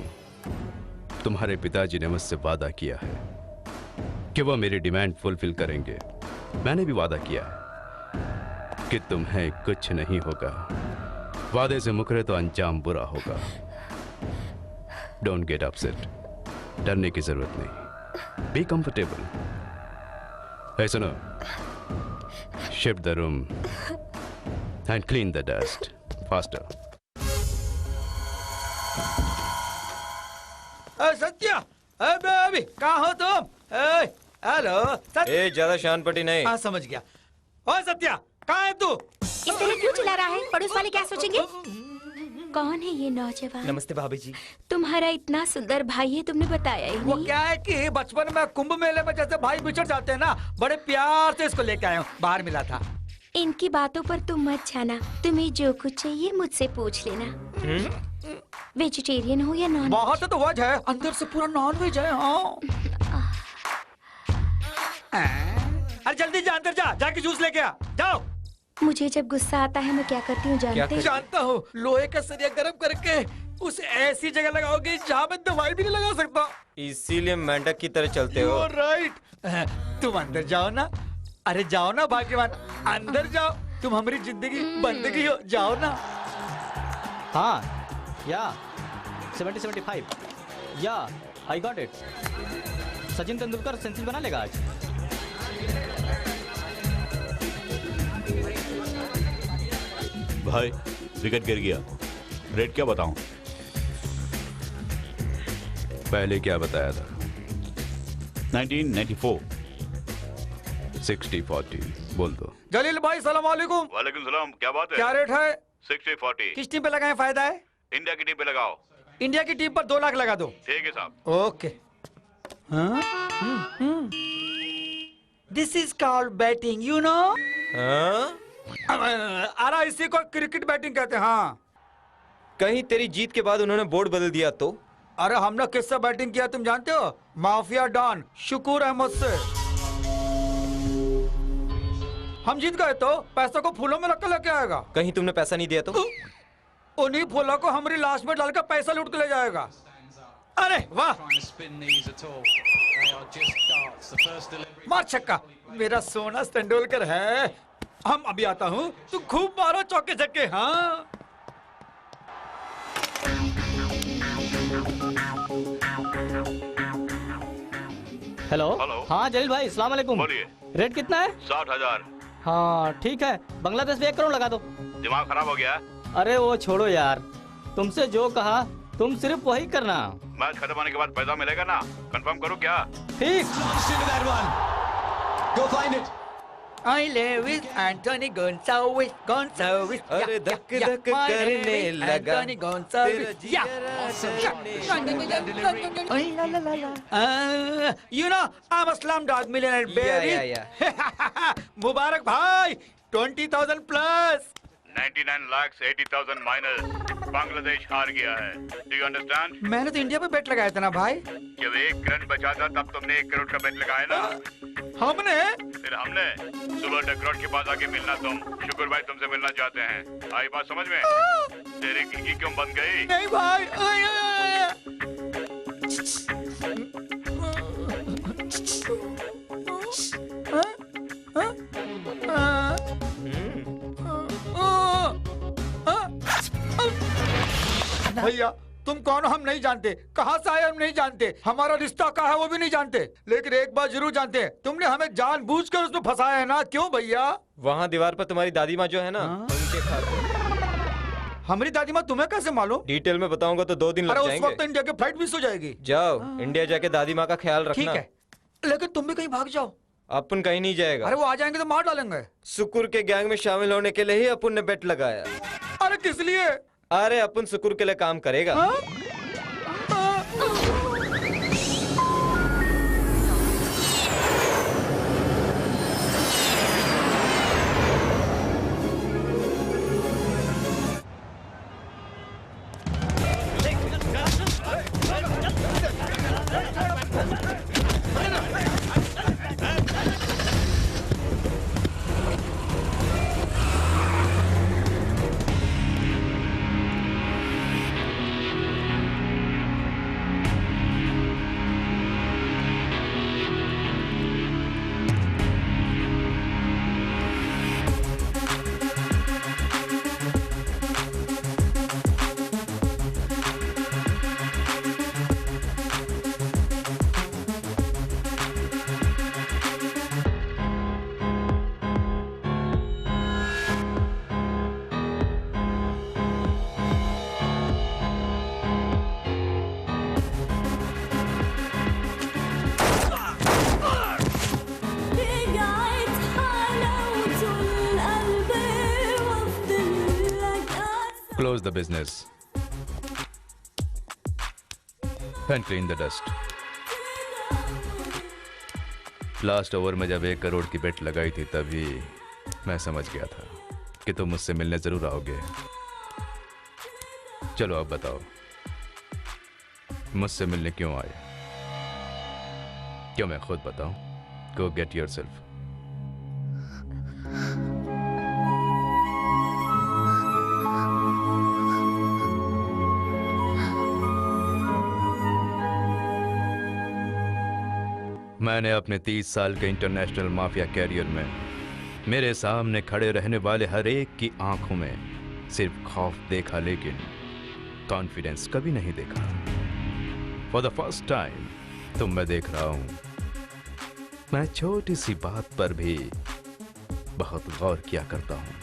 तुम्हारे पिताजी ने मुझसे वादा किया है कि वो मेरी डिमांड फुलफिल करेंगे। मैंने भी वादा किया है कि तुम्हें कुछ नहीं होगा। वादे से मुकरे तो अंजाम बुरा होगा। Don't get upset. डरने की जरूरत नहीं। Be comfortable. है सुनो, shift the room and clean the dust faster. Satya, अबे कहाँ हो तुम? हेलो ए, ज्यादा शान पटी नहीं। हाँ समझ गया। ओ सत्या, कहाँ है तू? इस तरह क्यों चिल्ला रहा है? पड़ोस वाले क्या सोचेंगे? कौन है ये नौजवान? नमस्ते भाभी जी। तुम्हारा इतना सुंदर भाई है, तुमने बताया ही वो नहीं। क्या है कि बचपन में कुंभ मेले में जैसे भाई बिछड़ जाते हैं ना, बड़े प्यार से इसको लेके आया हूँ। बाहर मिला था। इनकी बातों पर तुम मत जाना। तुम्हें जो कुछ चाहिए मुझसे पूछ लेना। वेजिटेरियन हो या नॉन? बाहर से तो वेज है, अंदर से पूरा नॉन वेज है। हाँ। अरे जल्दी जा, अंदर जा, जाके जूस लेके आ। जाओ। मुझे जब गुस्सा आता है मैं क्या करती हूँ जानते हैं? जानता हूँ, लोहे का सरिया गर्म करके उसे ऐसी जगह लगाओगे जहाँ में दवाई भी नहीं लगा सकता। इसीलिए मेंढक की तरह चलते हो। राइट। तुम अंदर जाओ ना। अरे जाओ ना भाग्यवान, अंदर जाओ। तुम हमारी जिंदगी बंदगी हो, जाओ ना। हाँ या 70-75 या I got it. Sachin Tendulkar century बना लेगा आज। भाई विकेट गिर गया। रेट क्या बताऊं? पहले क्या बताया था? 1994। 60-40 बोल दो। जलील भाई सलाम वालेकुम। वालेकुम सलाम। क्या बात है? क्या रेट है? 60-40। किस टीम पे लगाएं, फायदा है? इंडिया की टीम पे लगाओ। इंडिया की टीम पर 2 लाख लगा दो। ठीक है साहब। Okay. This is called batting, you know. अरे इसी को क्रिकेट बैटिंग कहते हैं। हाँ। कहीं तेरी जीत के बाद उन्होंने बोर्ड बदल दिया तो? अरे हमने किससे बैटिंग किया तुम जानते हो? माफिया डॉन शुक्र अहमद से। हम जीत गए तो पैसों को फूलों में रख के लेके आएगा। कहीं तुमने पैसा नहीं दिया तो? उन्हीं फूलों को हमारी लाश में डालकर पैसा लूट के ले जाएगा। अरे वाह, मार छक्का। मेरा सोना तेंदुलकर है। हम अभी आता हूँ, तू खूब मारो चौके छक्के। हाँ हेलो। हाँ जलील भाई अस्सलाम वालेकुम। बोलिए। रेट कितना है? 60,000। हाँ ठीक है, बांग्लादेश में 1 करोड़ लगा दो। दिमाग खराब हो गया? अरे वो छोड़ो यार, तुमसे जो कहा तुम सिर्फ वही करना। मैच खत्म होने के बाद पैसा मिलेगा ना? कंफर्म करो क्या? ठीक। I Lewis, Anthony Gonzalez, Gonzalez. अरे धक धक करने लगा Anthony Gonzalez. Yeah. You know, I'm a slumdog millionaire, baby. yeah. मुबारक भाई, 20,000 plus. 99,80,000 माइनस। बांग्लादेश हार गया है। Do you understand? मैंने तो इंडिया पे बेट लगाया था ना भाई। जब 1 रन बचा था तब तुमने 1 करोड़ का बेट लगाया ना? हमने? फिर हमने सुबह डकरोट के पास आके मिलना तुम। शुक्र भाई तुमसे मिलना चाहते हैं। आई बात समझ में? तेरी खिड़की क्यों बंद गई? नहीं भाई। भैया तुम कौन हो हम नहीं जानते, कहाँ से आए हम नहीं जानते, हमारा रिश्ता क्या है वो भी नहीं जानते, लेकिन एक बात जरूर जानते हैं, तुमने हमें जानबूझकर उसमें फंसाया है ना, क्यों भैया? वहाँ दीवार पर तुम्हारी दादी माँ जो है ना, उनके खाते। हमारी दादी माँ तुम्हें कैसे मालूम? डिटेल में बताऊंगा तो 2 दिन लग जाएंगे। उस वक्त इंडिया की फ्लाइट मिस हो जाएगी। जाओ इंडिया जाके दादी माँ का ख्याल रखना। ठीक है, लेकिन तुम भी कहीं भाग जाओ। अपन कहीं नहीं जाएगा। अरे वो आ जाएंगे तो मार डालेंगे। सुकुर के गैंग में शामिल होने के लिए ही अपन ने बेट लगाया। अरे किस लिए? अरे अपन सुकुर के लिए काम करेगा। Close the business and clean the dust. Last over में जब 1 करोड़ की बेट लगाई थी तभी मैं समझ गया था कि तुम मुझसे मिलने जरूर आओगे। चलो अब बताओ मुझसे मिलने क्यों आए? क्यों मैं खुद बताऊं? Go get yourself. मैंने अपने 30 साल के इंटरनेशनल माफिया कैरियर में मेरे सामने खड़े रहने वाले हर एक की आंखों में सिर्फ खौफ देखा, लेकिन कॉन्फिडेंस कभी नहीं देखा। फॉर द फर्स्ट टाइम तुम मैं देख रहा हूं, मैं छोटी सी बात पर भी बहुत गौर किया करता हूं।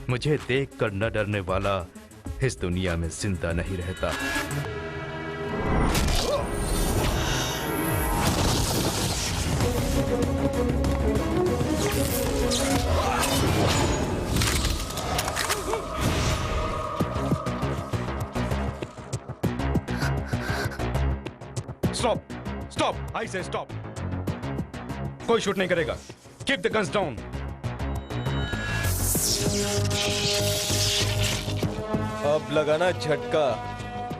मुझे देखकर न डरने वाला इस दुनिया में जिंदा नहीं रहता। Stop! Stop! I say stop! कोई शूट नहीं करेगा। Keep the guns down. अब लगाना झटका।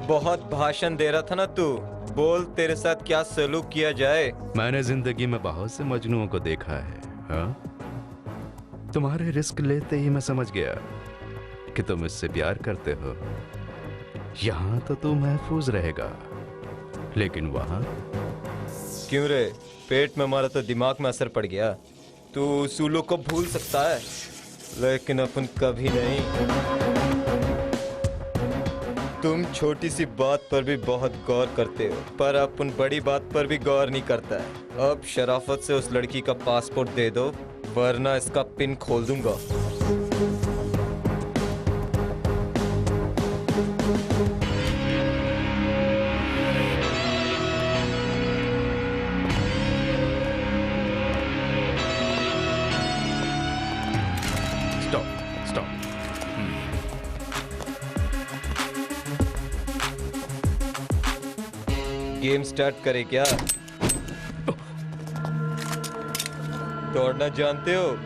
बहुत भाषण दे रहा था ना तू। बोल तेरे साथ क्या सलूक किया जाए। मैंने जिंदगी में बहुत से मजनुओं को देखा है। हाँ? तुम्हारे रिस्क लेते ही मैं समझ गया कि तुम इससे प्यार करते हो। यहाँ तो तू महफूज रहेगा, लेकिन वहां क्यों रे? पेट में मारा तो दिमाग में असर पड़ गया। तू उसूलों को भूल सकता है, लेकिन अपन कभी नहीं। तुम छोटी सी बात पर भी बहुत गौर करते हो, पर अपन बड़ी बात पर भी गौर नहीं करता है। अब शराफत से उस लड़की का पासपोर्ट दे दो, वरना इसका पिन खोल दूंगा। गेम स्टार्ट करे क्या? दौड़ना जानते हो?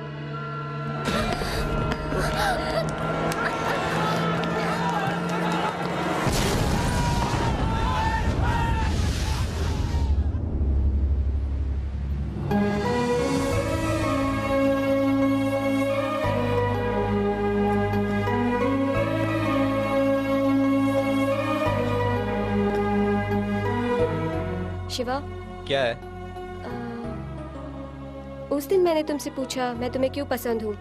शिवा, क्या है? उस दिन मैंने तुमसे पूछा मैं तुम्हें क्यों पसंद हूँ,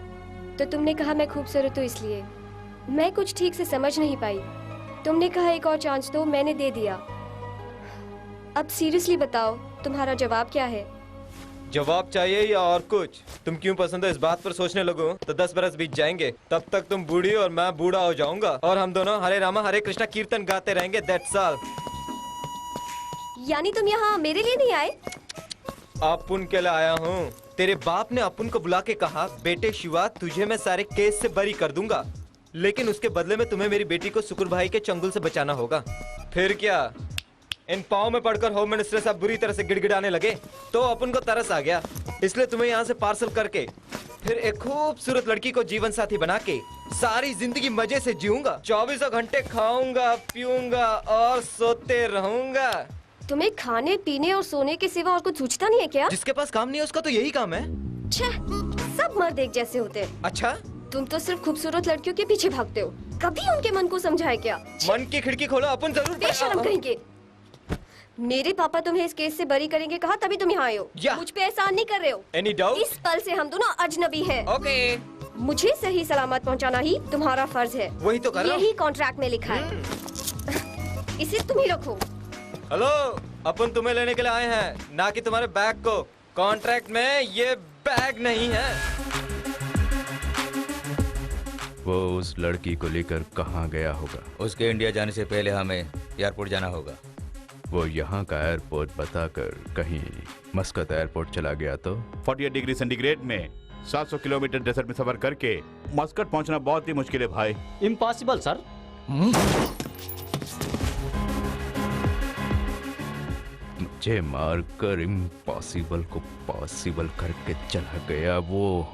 तो तुमने कहा मैं खूबसूरत हूँ इसलिए। मैं कुछ ठीक से समझ नहीं पाई। तुमने कहा एक और चांस दो, मैंने दे दिया। अब सीरियसली बताओ तुम्हारा जवाब क्या है? जवाब चाहिए या और कुछ? तुम क्यों पसंद हो इस बात पर सोचने लगो तो 10 बरस बीत जाएंगे। तब तक तुम बूढ़ी और मैं बूढ़ा हो जाऊंगा और हम दोनों हरे रामा हरे कृष्णा कीर्तन गाते रहेंगे। That's all. यानी तुम यहाँ मेरे लिए नहीं आए? अपुन के लिए आया हूँ। तेरे बाप ने अपुन को बुला के कहा, बेटे शिवा तुझे मैं सारे केस से बरी कर दूंगा, लेकिन उसके बदले में तुम्हें मेरी बेटी को शुक्र भाई के चंगुल से बचाना होगा। फिर क्या, इन पाँव में पड़कर होम मिनिस्टर साहब बुरी तरह से गिड़गिड़ाने लगे तो अपुन को तरस आ गया, इसलिए तुम्हें यहाँ से पार्सल करके फिर एक खूबसूरत लड़की को जीवन साथी बना के सारी जिंदगी मजे से जीऊंगा। 24 घंटे खाऊंगा पीऊंगा और सोते रहूंगा। तुम्हें खाने पीने और सोने के सिवा और कुछ सूझता नहीं है क्या? जिसके पास काम नहीं है उसका तो यही काम है। सब मर्द एक जैसे होते हैं। अच्छा, तुम तो सिर्फ खूबसूरत लड़कियों के पीछे भागते हो, कभी उनके मन को समझाए क्या? मन की खिड़की खोलो, अपन जरूर बेशरम करेंगे। मेरे पापा तुम्हें इस केस से बरी करेंगे कहा, तभी तुम यहाँ आए हो। मुझ पे एहसान नहीं कर रहे हो। Any doubt? इस पल से हम दोनों अजनबी हैं। ओके। मुझे सही सलामत पहुँचाना ही तुम्हारा फर्ज है। वही तो कर रहा हूं। यही कॉन्ट्रैक्ट में लिखा है। इसे तुम ही रखो। हेलो, अपन तुम्हें लेने के लिए आए हैं, ना कि तुम्हारे बैग को। कॉन्ट्रैक्ट में ये बैग नहीं है। वो उस लड़की को लेकर कहाँ गया होगा? उसके इंडिया जाने से पहले हमें एयरपोर्ट जाना होगा। वो यहाँ का एयरपोर्ट बताकर कहीं मस्कत एयरपोर्ट चला गया तो? 48 डिग्री सेंटीग्रेड में 700 किलोमीटर डेजर्ट में सफर करके मस्कट पहुंचना बहुत ही मुश्किल है भाई। Impossible sir. मुझे मारकर इम्पॉसिबल को पॉसिबल करके चला गया वो।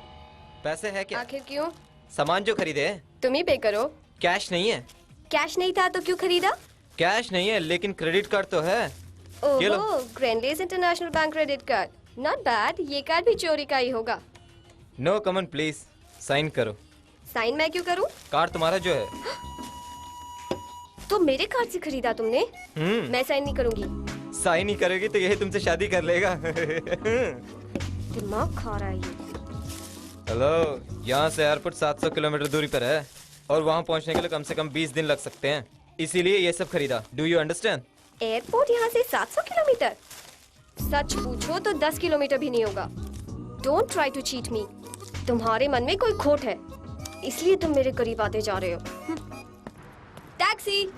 पैसे है क्या? आखिर क्यों? सामान जो खरीदे तुम ही पे करो। कैश नहीं है। कैश नहीं था तो क्यों खरीदा? कैश नहीं है लेकिन क्रेडिट कार्ड तो है। ये लो। ओहो, Grandless international bank credit card. Not bad. ये कार्ड भी चोरी का ही होगा। नो कमन प्लीज, साइन करो। साइन मैं क्यों करूं? कार्ड तुम्हारा जो है। तो मेरे कार्ड से खरीदा तुमने? मैं साइन नहीं करूंगी। साइन नहीं करोगी तो यही तुमसे शादी कर लेगा। दिमाग खा रहा है ये। हेलो, यहाँ से एयरपोर्ट 700 किलोमीटर दूरी पर है और वहाँ पहुँचने के लिए कम से कम 20 दिन लग सकते हैं, इसीलिए ये सब खरीदा। Do you understand? एयरपोर्ट यहाँ से 700 किलोमीटर? सच पूछो तो 10 किलोमीटर भी नहीं होगा। Don't try to cheat me. तुम्हारे मन में कोई खोट है, इसलिए तुम मेरे करीब आते जा रहे हो। टैक्सी।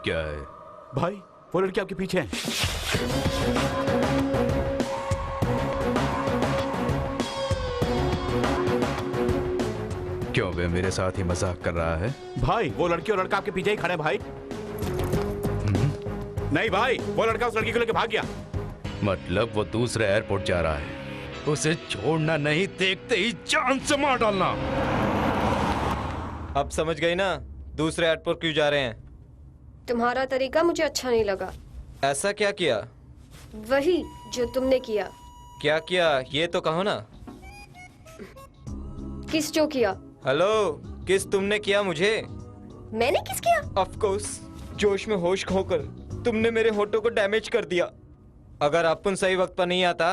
क्या है भाई? वो लड़की आपके पीछे है। क्यों वे मेरे साथ ही मजाक कर रहा है? भाई वो लड़की और लड़का आपके पीछे ही खड़े हैं भाई। नहीं भाई, वो लड़का उस लड़की को लेकर भाग गया। मतलब वो दूसरे एयरपोर्ट जा रहा है। उसे छोड़ना नहीं, देखते ही जान से मार डालना। अब समझ गई ना दूसरे एयरपोर्ट क्यों जा रहे हैं? तुम्हारा तरीका मुझे अच्छा नहीं लगा। ऐसा क्या किया? वही जो तुमने किया। क्या किया ये तो कहो ना। किस जो किया? हेलो, किस तुमने किया मुझे? मैंने किस किया? ऑफ कोर्स जोश में होश खोकर तुमने मेरे होठों को डैमेज कर दिया। अगर अपुन सही वक्त पर नहीं आता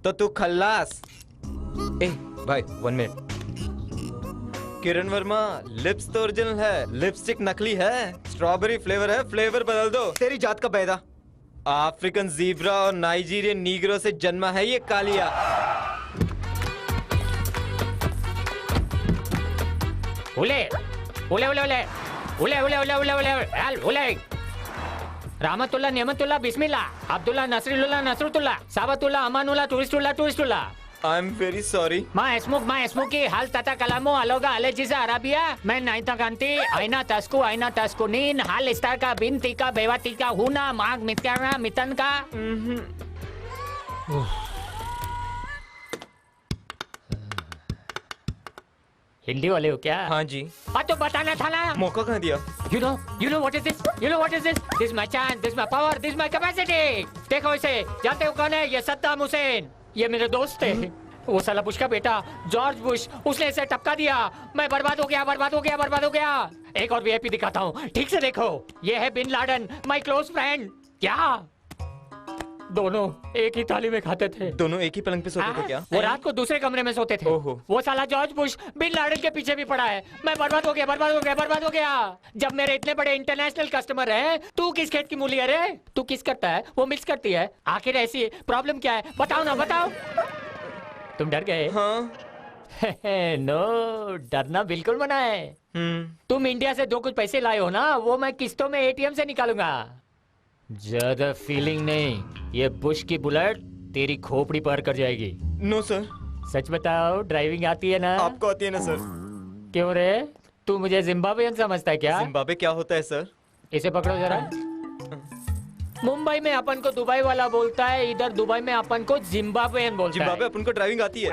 तो तू खल्लास। ए भाई 1 मिनट। किरण वर्मा, लिप्स तो ओरिजिनल है, लिपस्टिक नकली है। स्ट्रॉबेरी फ्लेवर है, फ्लेवर बदल दो। तेरी जात का पैदा। अफ्रीकन ज़ीब्रा और नाइजीरियन नीग्रो से जन्मा है ये कालिया। उले उले उले उले उले उले उले उले उले उले रहमतुल्लाह नेमतुल्लाह बिस्मिल्लाह अब्दुल्लाह नसरुल्लाह नसरुल्लाह साबतुल्लाह अमानुल्लाह टूरिस्टुल्लाह आई एम वेरी सॉरी। मा एस्मुक की हाल तता कलामो अलोगा अलेजिसा अराबिया मैं नाइता कांति आइना तस्कु नीन हाल इस्तार का बिनती का बेवाती का हुना माग मित्याना मितन का। हिंदी वाले हो क्या? हाँ जी। हाँ तो बताना था ना। मौका कहाँ दिया? You know what is this? You know what is this? This is my chance, this is my power, this is my capacity. देखो इसे, जानते हो कौन है? ये सद्दाम हुसैन। ये मेरे दोस्त थे। वो साला बुश का बेटा जॉर्ज बुश, उसने इसे टपका दिया। मैं बर्बाद हो गया। एक और वीआईपी दिखाता हूँ, ठीक से देखो। ये है बिन लाडेन, माय क्लोज फ्रेंड। क्या? दोनों एक ही थाली में खाते थे। दोनों एक ही पलंग पे सोते थे क्या? वो रात को दूसरे कमरे में सोते थे। वो साला जॉर्ज बुश बिन लाडेन के पीछे भी पड़ा है। मैं बर्बाद हो गया। जब मेरे इतने बड़े इंटरनेशनल कस्टमर हैं, तू किस खेत की मूली है रे? तू किस करता है? वो मिक्स करती है। आखिर ऐसी प्रॉब्लम क्या है? बताओ ना, बताओ। तुम डर गए? हाँ। नो, डरना बिल्कुल मना है। तुम इंडिया से जो कुछ पैसे लाए हो ना, वो मैं किस्तों में एटीएम से निकालूंगा। ज्यादा फीलिंग नहीं, ये बुश की बुलेट तेरी खोपड़ी पार कर जाएगी। No sir. सच बताओ, ड्राइविंग आती है ना? आपको आती है ना सर? क्यों रे, तू मुझे जिम्बाब्वेन समझता है क्या? जिम्बाब्वे क्या होता है सर? इसे पकड़ो जरा। मुंबई में अपन को दुबई वाला बोलता है, इधर दुबई में अपन को जिम्बाब्वेन बोलता है। जिम्बाब्वे अपन को ड्राइविंग आती है।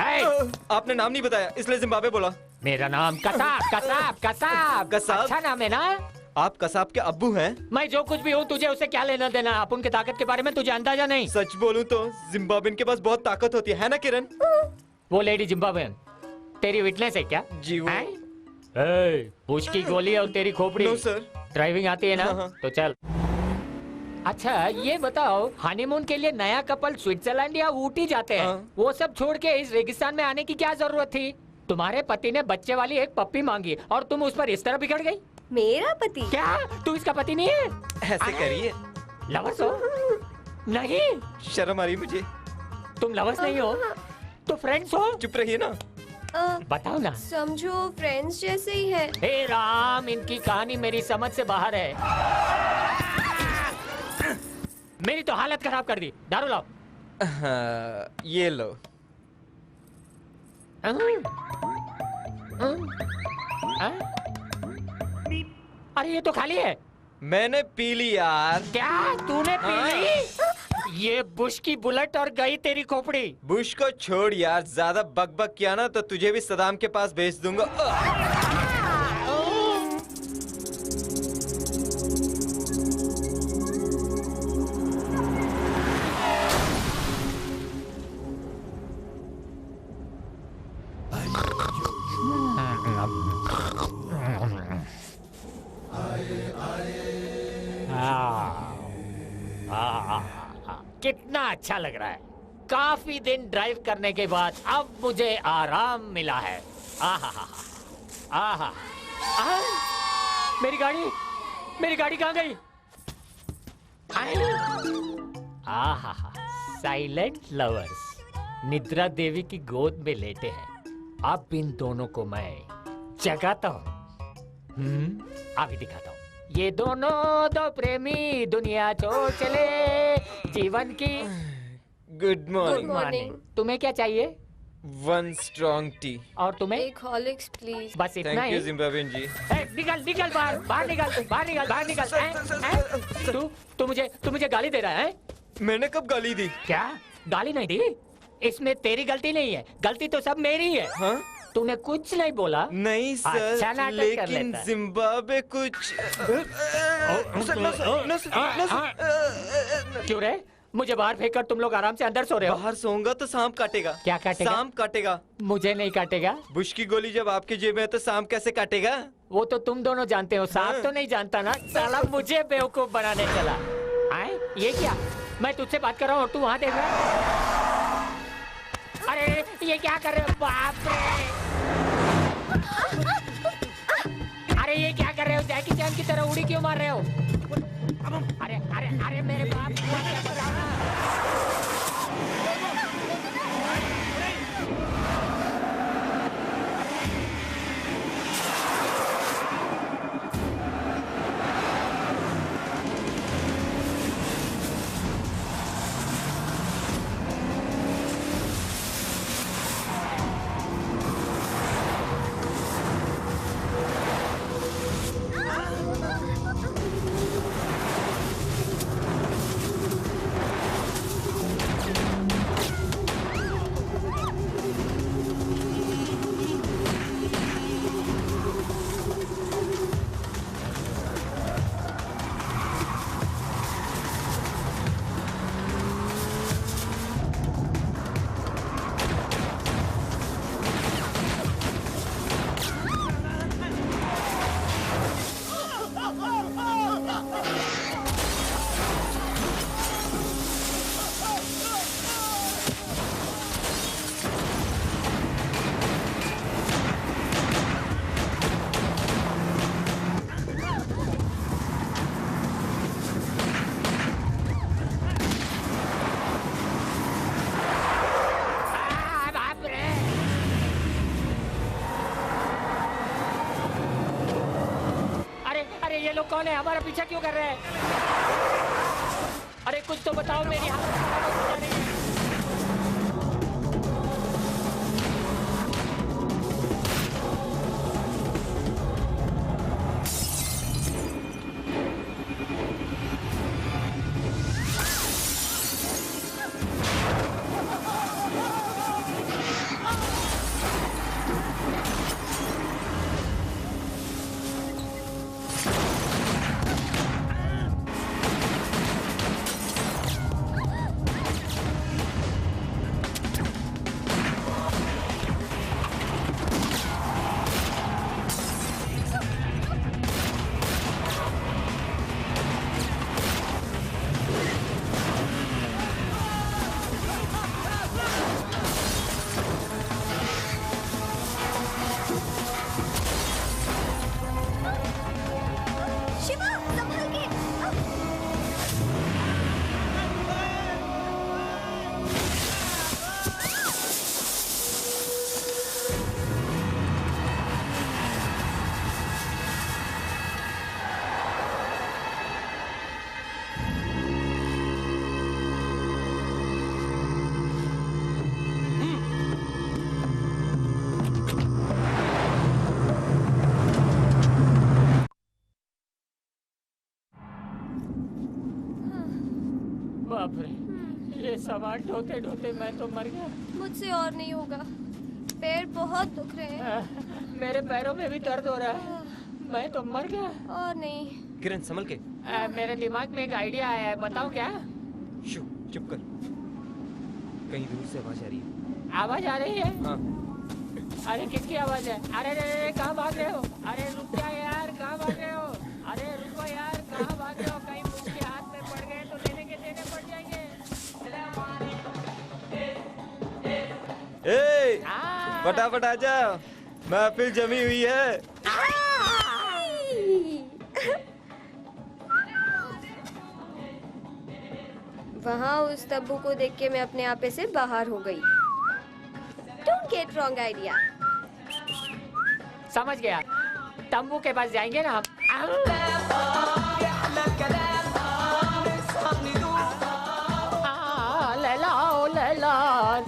आपने नाम नहीं बताया, इसलिए जिम्बाब्वे बोला। मेरा नाम कसाब। अच्छा नाम है ना? आप कसाब के अब्बू हैं? मैं जो कुछ भी हूँ, तुझे उससे क्या लेना देना? अपन की ताकत के बारे में तुझे अंदाजा नहीं। सच बोलूं तो जिम्बाब्वेन के पास बहुत ताकत होती है ना किरण? वो लेडी जिम्बाब्वेन तेरी विटनेस है क्या? जी वो। बुश की गोली और तेरी खोपड़ी। No sir. ड्राइविंग आती है ना? हाँ। तो चल। अच्छा ये बताओ, हनीमून के लिए नया कपल स्विट्जरलैंड या ऊटी जाते हैं, वो सब छोड़ के इस रेगिस्तान में आने की क्या जरूरत थी? तुम्हारे पति ने बच्चे वाली एक पप्पी मांगी और तुम उस पर इस तरह बिगड़ गई। मेरा पति? क्या तू इसका पति नहीं है? ऐसे करिए। लवर्स हो? नहीं, शर्म आ रही मुझे। तुम लवर्स नहीं हो तो फ्रेंड्स हो। चुप रहिए ना। बताओ ना। समझो फ्रेंड्स जैसे ही है। हे राम, इनकी कहानी मेरी समझ से बाहर है। मेरी तो हालत खराब कर दी। दारू लाओ। ये लो। अरे ये तो खाली है। मैंने पी ली यार। क्या तूने पी ली? ये बुश की बुलेट और गई तेरी खोपड़ी। बुश को छोड़ यार, ज्यादा बकबक किया ना तो तुझे भी सदाम के पास भेज दूंगा। कितना अच्छा लग रहा है। काफी दिन ड्राइव करने के बाद अब मुझे आराम मिला है। आहा मेरी गाड़ी कहाँ गई? आहा साइलेंट लवर्स निद्रा देवी की गोद में लेटे हैं। अब इन दोनों को मैं जगाता हूँ। अभी दिखाता हूँ। ये दोनों दो प्रेमी दुनिया छोड़ चले जीवन की। Good morning. तुम्हें क्या चाहिए? 1 स्ट्रॉन्ग टी। और तुम्हें? एक हॉर्लिक्स प्लीज। बस इतना ही। थैंक यू जिम्बाब्वेन जी। निकल बाहर निकल। तू मुझे गाली दे रहा है? मैंने कब गाली दी? क्या गाली नहीं दी? इसमें तेरी गलती नहीं है, गलती तो सब मेरी है। हाँ? तूने कुछ नहीं बोला। नहीं सर, अच्छा लेकिन जिम्बाब्वे कुछ। क्यों रे? मुझे बाहर फेंक कर तुम लोग आराम से अंदर सो रहे हो। बाहर सोऊंगा तो सांप काटेगा। क्या काटेगा? सांप काटेगा। मुझे नहीं काटेगा। बुश की गोली जब आपकी जेब में है तो सांप कैसे काटेगा? वो तो तुम दोनों जानते हो, साहब तो नहीं जानता ना। साला मुझे बेवकूफ बनाने चला। आए ये क्या? मैं तुझसे बात कर रहा हूँ और तू वहाँ देख रहा है? अरे ये क्या कर रहे हो? बाप रे! अरे ये क्या कर रहे हो? जैकी चैन की तरह उड़ी क्यों मार रहे हो? अरे अरे अरे मेरे बाप, क्या कर रहा है? कौन है? हमारा पीछा क्यों कर रहे हैं? अरे कुछ तो बताओ, मेरी हालत खराब होती जा रही है। बाप रे, ये सामान ढोते ढोते मैं तो मर गया। मुझसे और नहीं होगा, पैर बहुत दुख रहे हैं। मेरे पैरों में भी दर्द हो रहा है, मैं तो मर गया। और नहीं। किरण संभल के। मेरे दिमाग में एक आइडिया आया है, बताऊं क्या? शू, चुप कर। कहीं दूर से आवाज आ रही है। आवाज आ रही है? हाँ। अरे किसकी आवाज है? अरे अरे कहाँ भाग रहे हो? अरे रुक जा यार, कहाँ भाग रहे हो? अरे रुको यार, कहाँ भाग रहे हो? कहीं मुझके हाथ में पड़ गए तो देने के देने पड़ जाएंगे। ए, फटाफट आ जाओ, महफिल जमी हुई है। वहाँ उस तब्बू को देख के मैं अपने आपे से बाहर हो गई। Don't get wrong idea. समझ गया, तंबू के पास जाएंगे ना हम। लैला ओ लैला,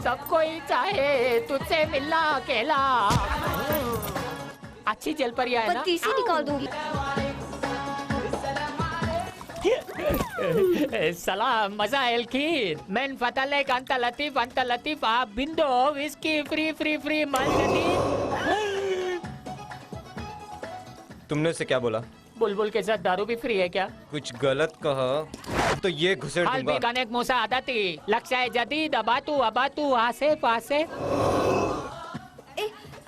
सब कोई चाहे तुझसे मिलना अकेला। अच्छी जल परी है ना? पत्तीसी निकाल दूंगी। सलाम, मजा एलखीर। मैं फतले अंत लतीफ आप बिंदो विस्की फ्री फ्री फ्री मालगनी। तुमने उसे क्या बोला? बुलबुल के साथ दारू भी फ्री है क्या? कुछ गलत कहा तो ये घुसेड़ दूंगा। कनेक्ट मूसा आदती लक्ष्य जदीद अबातू आसे पासे।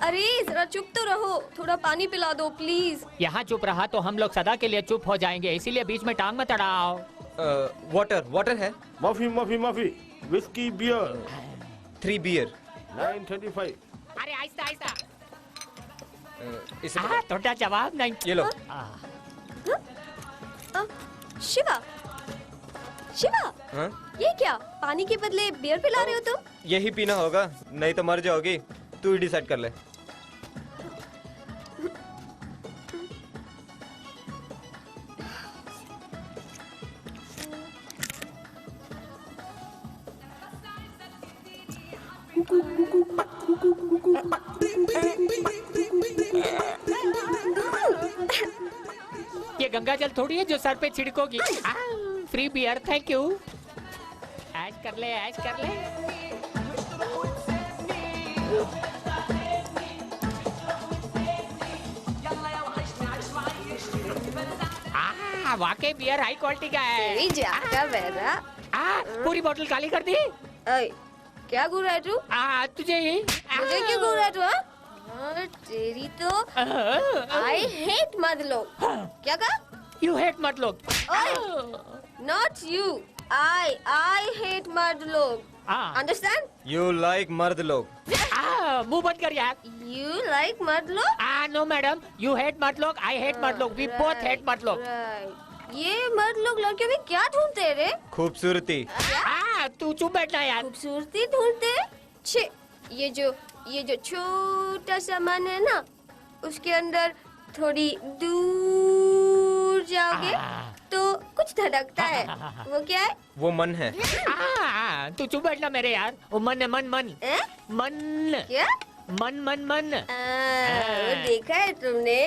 अरे जरा चुप तो रहो, थोड़ा पानी पिला दो प्लीज। यहाँ चुप रहा तो हम लोग सदा के लिए चुप हो जाएंगे, इसीलिए बीच में टांग मत अड़ाओ। वाटर वाटर है? माफी माफी माफी, विस्की बियर 3 बियर 935। अरे आहिस्ता आहिस्ता। इसे थोड़ा जवाब नहीं। ये लो। शिवा, शिवा, हाँ? ये क्या पानी के बदले बियर पिला रहे हो तुम? यही पीना होगा, नहीं तो मर जाओगी। तू ही डिसाइड कर ले। ये गंगा जल थोड़ी है जो सर पे छिड़कोगी। Free beer, thank you. ऐश कर ले, ऐश कर ले। वाकई बियर हाई क्वालिटी का है। पूरी बोतल खाली कर दी। क्या घूर रहा है तू? तुझे ही। मुझे क्यों घूर रहा है तू? तेरी तो आई हेट मर्द लोग। क्या कहा? यू हेट मर्द लोग। नॉट यू, आई हेट मर्द लोग। अंडरस्टैंड? यू लाइक मर्द लोग। मुंह बंद कर यार। यू लाइक मर्द लोग? नो मैडम, यू हेट मर्द लोग, आई हेट मर्द लोग, वी बोथ हेट मर्द लोग। ये मर्द लोग लड़कियों में क्या ढूंढते रे? खूबसूरती। तू चुप बैठना यार। खूबसूरती ढूंढते? छे, ये जो छोटा सा मन है ना, उसके अंदर थोड़ी दूर जाओगे तो कुछ धड़कता है। वो क्या है? वो मन है। तू चुप बैठना मेरे यार। वो मन है, मन मन मन। क्या? मन मन मन। वो देखा है तुमने?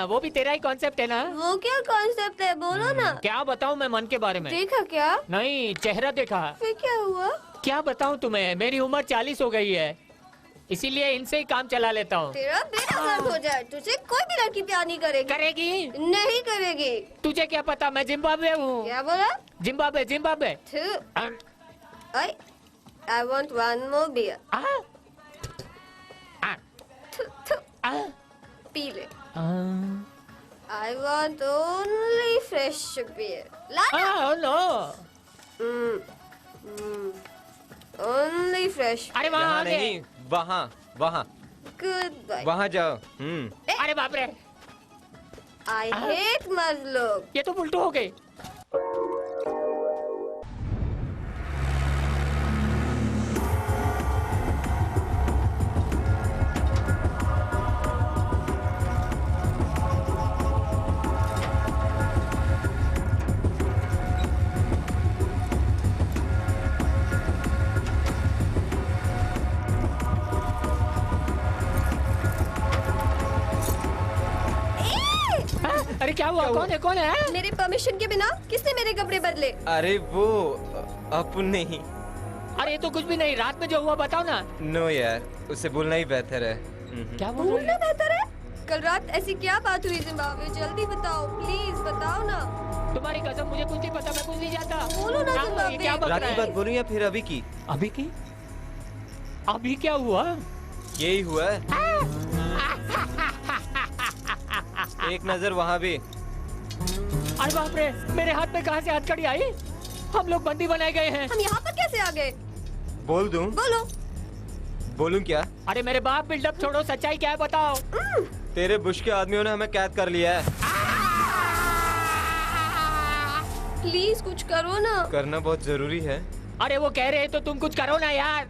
वो भी तेरा ही कॉन्सेप्ट है ना? वो क्या कॉन्सेप्ट है, बोलो ना। क्या बताऊँ मैं मन के बारे में? देखा क्या? नहीं, चेहरा देखा। फिर क्या हुआ? क्या बताऊँ तुम्हें, मेरी उम्र 40 हो गई है, इसीलिए इनसे ही काम चला लेता हूँ। तेरा बेटा गर्द हो जाए, तुझे कोई भी लड़की प्यार नहीं करेगी। करेगी? नहीं करेगी। तुझे क्या पता, मैं जिम्बाब्वे हूँ। क्या बोला? Zimbabwe, Zimbabwe. I want one more beer. P ले। I want only fresh beer. Oh no. Only fresh. अरे वहाँ आगे। नहीं, वहाँ वहाँ। Goodbye. वहाँ जाओ। अरे बाप रे। I hate मर्द लोग। ये तो उल्टू हो गई। अरे क्या हुआ? कौन है, कौन है? मेरे परमिशन के बिना किसने मेरे कपड़े बदले? अरे वो अपुन नहीं। अरे ये तो कुछ भी नहीं, रात में जो हुआ बताओ ना। नो यार, उसे बोलना ही बेहतर है। क्या बोलना बेहतर है? कल रात ऐसी क्या बात हुई जिम्बाब्वे? जल्दी बताओ, प्लीज बताओ ना। तुम्हारी कसम, मुझे कुछ नहीं पता, मैं कुछ नहीं जानता। बोलो ना जिम्बाब्वे। क्या बक रात रहा की बात बोलूं या फिर अभी की? अभी की? अभी क्या हुआ? यही हुआ है। एक नजर वहाँ भी। अरे बाप रे, मेरे हाथ में कहाँ से हथकड़ी आई? हम लोग बंदी बनाए गए हैं। हम यहाँ पर कैसे आ गए? बोल दूं? बोलो। बोलूं क्या? अरे मेरे बाप, बिल्डअप छोड़ो, सच्चाई क्या है बताओ। तेरे बुश के आदमियों ने हमें कैद कर लिया है। प्लीज कुछ करो ना। करना बहुत जरूरी है। अरे वो कह रहे हैं तो तुम कुछ करो ना यार।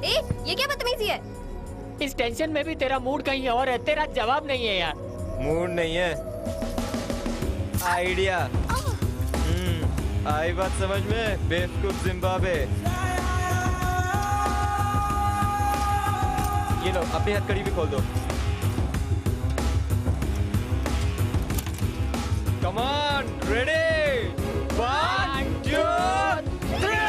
ये क्या बदतमीजी है? इस टेंशन में भी तेरा मूड कहीं और है, तेरा जवाब नहीं है यार। मूड नहीं है, आइडिया। आई बात समझ में, बेवकूफ जिम्बाब्वे। ये लो, अपनी हथकड़ी भी खोल दो। Come on, ready? 1 2 3।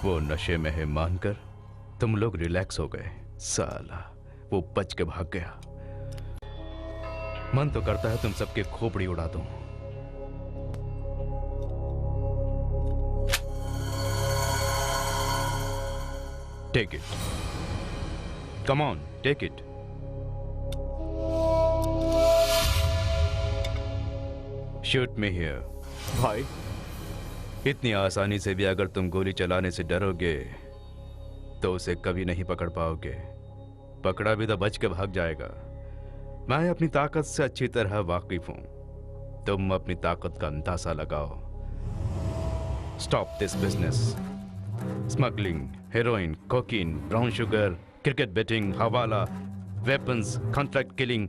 वो नशे में है मानकर तुम लोग रिलैक्स हो गए। साला वो बच के भाग गया। मन तो करता है तुम सबके खोपड़ी उड़ा दूं, take it, come on, take it. Shoot me here. भाई, इतनी आसानी से भी अगर तुम गोली चलाने से डरोगे तो उसे कभी नहीं पकड़ पाओगे। पकड़ा भी तो बच के भाग जाएगा। मैं अपनी ताकत से अच्छी तरह वाकिफ हूं, तुम अपनी ताकत का अंदाजा लगाओ। Stop this business. Smuggling, heroin, cocaine, brown sugar, cricket betting, hawala, weapons, contract killing,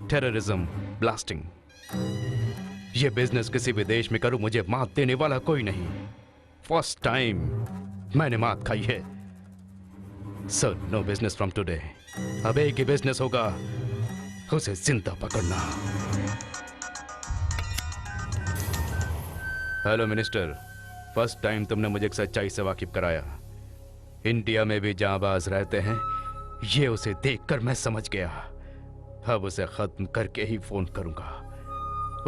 terrorism, blasting. ये बिजनेस किसी भी देश में करूं, मुझे मात देने वाला कोई नहीं। फर्स्ट टाइम मैंने मात खाई है। So no business from today. अब एक ही बिजनेस होगा, उसे जिंदा पकड़ना। हेलो मिनिस्टर, फर्स्ट टाइम तुमने मुझे एक सच्चाई से वाकिफ कराया। इंडिया में भी जांबाज रहते हैं, ये उसे देखकर मैं समझ गया। अब उसे खत्म करके ही फोन करूंगा।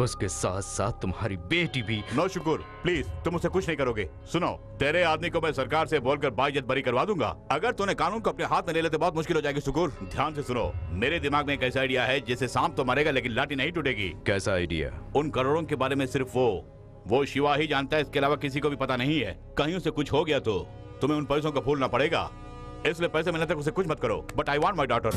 उसके साथ साथ तुम्हारी बेटी भी। नो शुक्र, प्लीज तुम उसे कुछ नहीं करोगे। सुनो, तेरे आदमी को मैं सरकार से बोलकर बाइज्जत बरी करवा दूंगा। अगर तूने कानून को अपने हाथ में ले लेते बहुत मुश्किल हो जाएगी। शुक्र, ध्यान से सुनो, मेरे दिमाग में एक ऐसा आइडिया है जिससे सांप तो मरेगा लेकिन लाठी नहीं टूटेगी। कैसा आइडिया? उन करोड़ों के बारे में सिर्फ वो शिवा ही जानता है, इसके अलावा किसी को भी पता नहीं है। कहीं उसे कुछ हो गया तो तुम्हें उन पैसों को भूलना पड़ेगा, इसलिए पैसे मिलने तक उसे कुछ मत करो। But I want my daughter.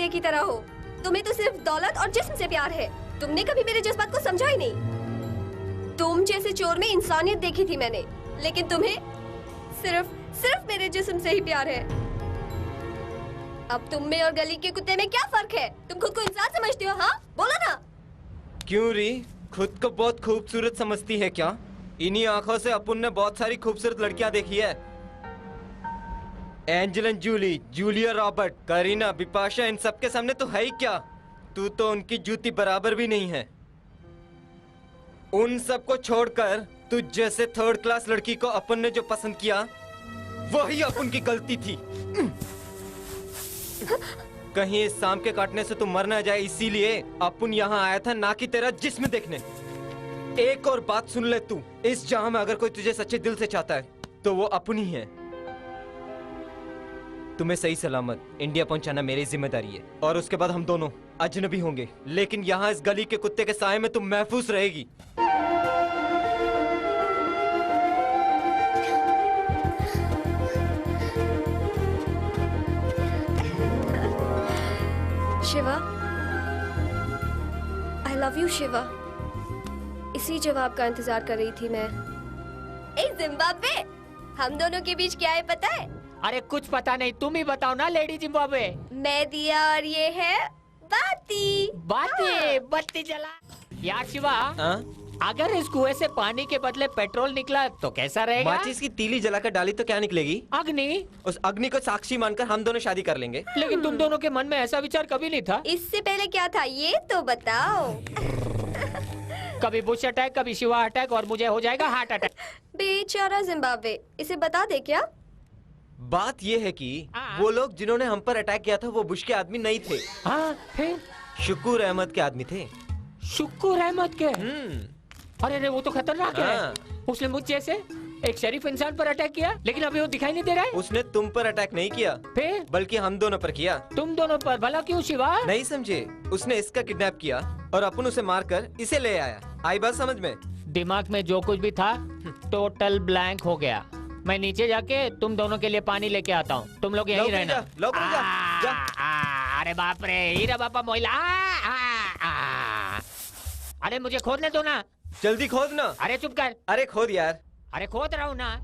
की तरह हो। तुम्हें तो सिर्फ दौलत और जिस्म से प्यार है। तुमने कभी मेरे जज्बात को समझा ही नहीं। तुम जैसे चोर में इंसानियत देखी थी मैंने, लेकिन तुम्हें सिर्फ मेरे जिस्म से ही प्यार है। अब तुम में और गली के कुत्ते में क्या फर्क है? तुम खुद को इंसान समझते हो? हाँ, बोलो ना। क्यों री, खुद को बहुत खूबसूरत समझती है क्या? इन्हीं आंखों से अपुन ने बहुत सारी खूबसूरत लड़कियां देखी है। Angelina Jolie, Julia Robert, Kareena, Bipasha, इन सबके सामने तो है ही क्या? तू तो उनकी जूती बराबर भी नहीं है। उन सबको छोड़कर तू जैसे थर्ड क्लास लड़की को अपन ने जो पसंद किया वही अपन की गलती थी। कहीं इस सांप के काटने से तू मर ना जाए, इसीलिए अपन यहाँ आया था, ना कि तेरा जिस्म देखने। एक और बात सुन ले तू, इस जहां में अगर कोई तुझे सच्चे दिल से चाहता है तो वो अपन ही है। तुम्हें सही सलामत इंडिया पहुंचाना मेरी जिम्मेदारी है, और उसके बाद हम दोनों अजनबी होंगे, लेकिन यहाँ इस गली के कुत्ते के साए में तुम महफूज रहेगी। Shiva, I love you Shiva. इसी जवाब का इंतजार कर रही थी मैं। ए जिम्बाब्वे, हम दोनों के बीच क्या है पता है? अरे कुछ पता नहीं, तुम ही बताओ ना लेडी जिम्बाब्वे। मैं दिया और ये है बाती। बत्ती जला। यार शिवा, अगर इस कुएं से पानी के बदले पेट्रोल निकला तो कैसा रहेगा? माचिस की तीली जलाकर डाली तो क्या निकलेगी? अग्नि। उस अग्नि को साक्षी मानकर हम दोनों शादी कर लेंगे। लेकिन तुम दोनों के मन में ऐसा विचार कभी नहीं था। इससे पहले क्या था ये तो बताओ। कभी बुश अटैक, कभी शिवा अटैक, और मुझे हो जाएगा हार्ट अटैक। बेचारा जिम्बाब्वे, इसे बता दे क्या? बात ये है कि वो लोग जिन्होंने हम पर अटैक किया था वो बुश के आदमी नहीं थे। फिर? शुक्र अहमद के आदमी थे। शुक्र अहमद के? अरे वो तो खतरनाक है। उसने मुझ जैसे एक शरीफ इंसान पर अटैक किया, लेकिन अभी वो दिखाई नहीं दे रहा है। उसने तुम पर अटैक नहीं किया, फिर बल्कि हम दोनों पर किया। तुम दोनों पर? भला क्यों शिवा? नहीं समझे, उसने इसका किडनैप किया और अपन उसे मारकर इसे ले आया। आई बात समझ में? दिमाग में जो कुछ भी था टोटल ब्लैंक हो गया। मैं नीचे जाके तुम दोनों के लिए पानी लेके आता हूँ, तुम लोग यहीं रहना। अरे बाप रे, हीरा बापा मोइला। अरे मुझे खोदने दो ना। जल्दी खोद ना। अरे चुप कर। अरे खोद यार। अरे खोद रहा हूँ ना।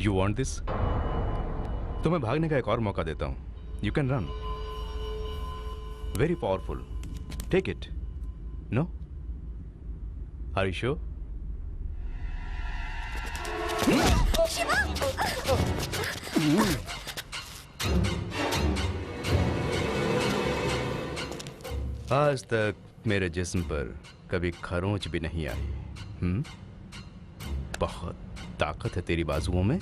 You want this? तुम्हें भागने का एक और मौका देता हूं. You can run. Very powerful. Take it. No? Are you sure? आज तक मेरे जिस्म पर कभी खरोंच भी नहीं आई. बहुत ताकत है तेरी बाजुओं में.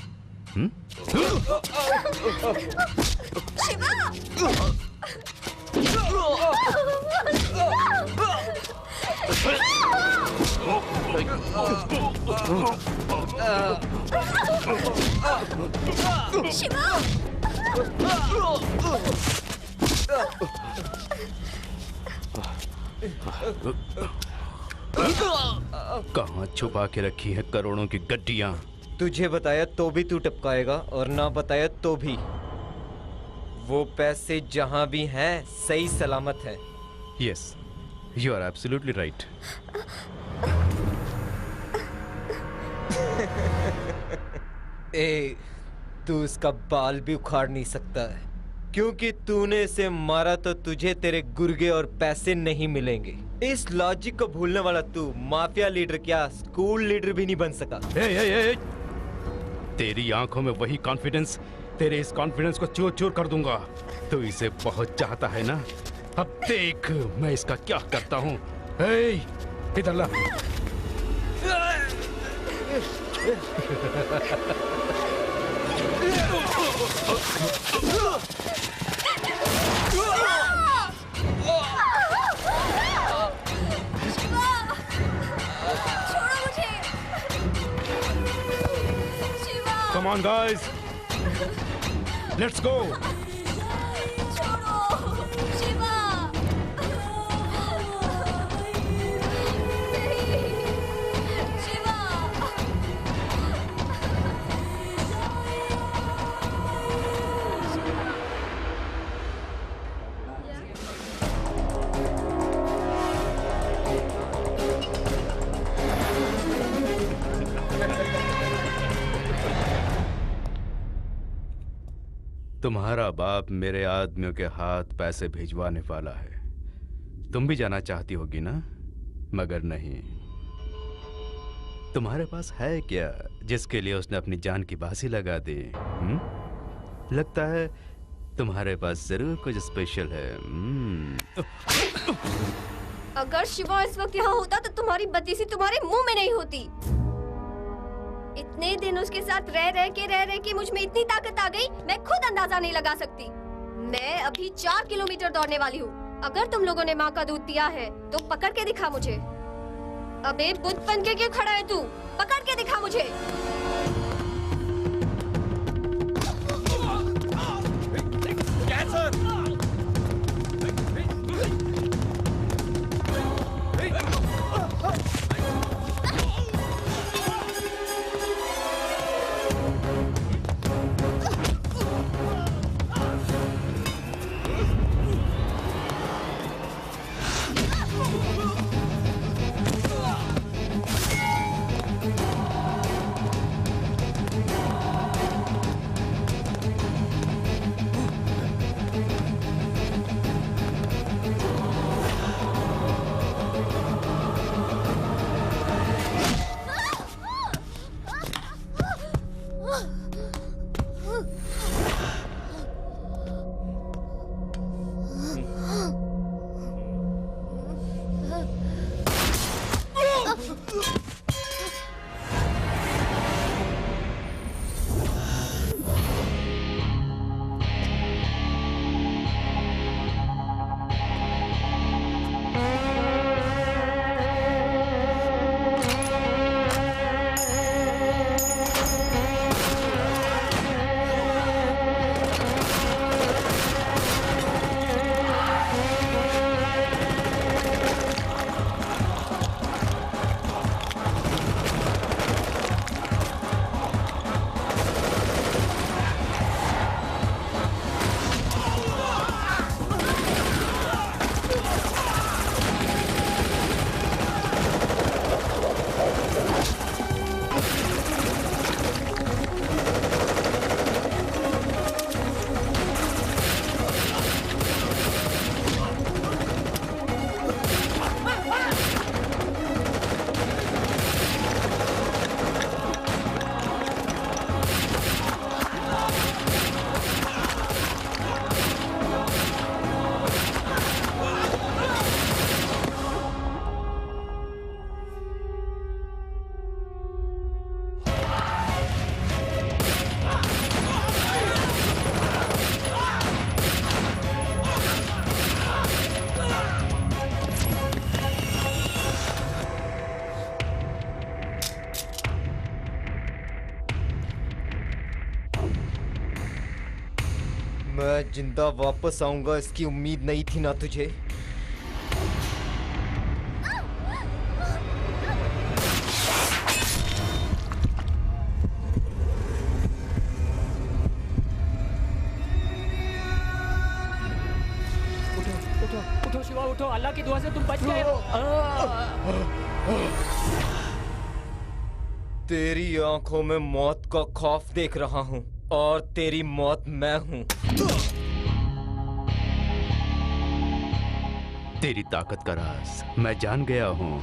कहाँ छुपा के रखी है करोड़ों की गड्डियां? तुझे बताया तो भी तू टपकाएगा और ना बताया तो भी. वो पैसे जहां भी हैं सही सलामत है. Yes, you are absolutely right. ए, तू उसका बाल भी उखाड़ नहीं सकता है क्योंकि तूने इसे मारा तो तुझे तेरे गुर्गे और पैसे नहीं मिलेंगे. इस लॉजिक को भूलने वाला तू माफिया लीडर क्या स्कूल लीडर भी नहीं बन सका. तेरी आंखों में वही कॉन्फिडेंस, तेरे इस कॉन्फिडेंस को चूर चूर कर दूंगा. तू इसे बहुत चाहता है ना? अब देख मैं इसका क्या करता हूँ. इधर ला. Come on, guys. Let's go. तुम्हारा बाप मेरे आदमियों के हाथ पैसे भिजवाने वाला है. तुम भी जाना चाहती होगी ना? मगर नहीं. तुम्हारे पास है क्या जिसके लिए उसने अपनी जान की बाजी लगा दी? लगता है तुम्हारे पास जरूर कुछ स्पेशल है. अगर शिवा इस वक्त यहाँ होता तो तुम्हारी बत्तीसी तुम्हारे मुंह में नहीं होती. इतने दिन उसके साथ रह के मुझ में इतनी ताकत आ गई मैं खुद अंदाजा नहीं लगा सकती. मैं अभी 4 किलोमीटर दौड़ने वाली हूँ. अगर तुम लोगों ने माँ का दूध पिया है तो पकड़ के दिखा मुझे. अबे बुद्ध बन के क्यों खड़ा है तू? पकड़ के दिखा मुझे. मैं जिंदा वापस आऊंगा इसकी उम्मीद नहीं थी ना तुझे? उठो उठो शिवा उठो, अल्लाह की दुआ से तुम बच गए हो। तेरी आंखों में मौत का खौफ देख रहा हूँ और तेरी मौत मैं हूँ। तेरी ताकत का राज मैं जान गया हूँ।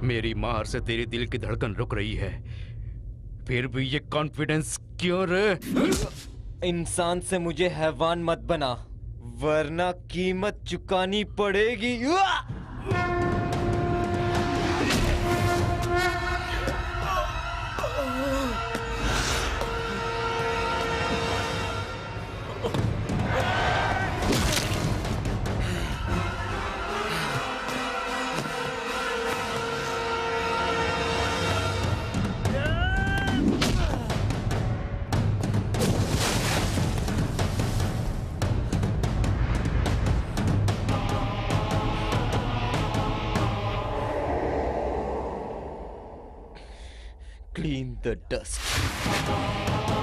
मेरी मार से तेरी दिल की धड़कन रुक रही है, फिर भी ये कॉन्फिडेंस क्यों रे? इंसान से मुझे हैवान मत बना, वरना कीमत चुकानी पड़ेगी। clean the dust.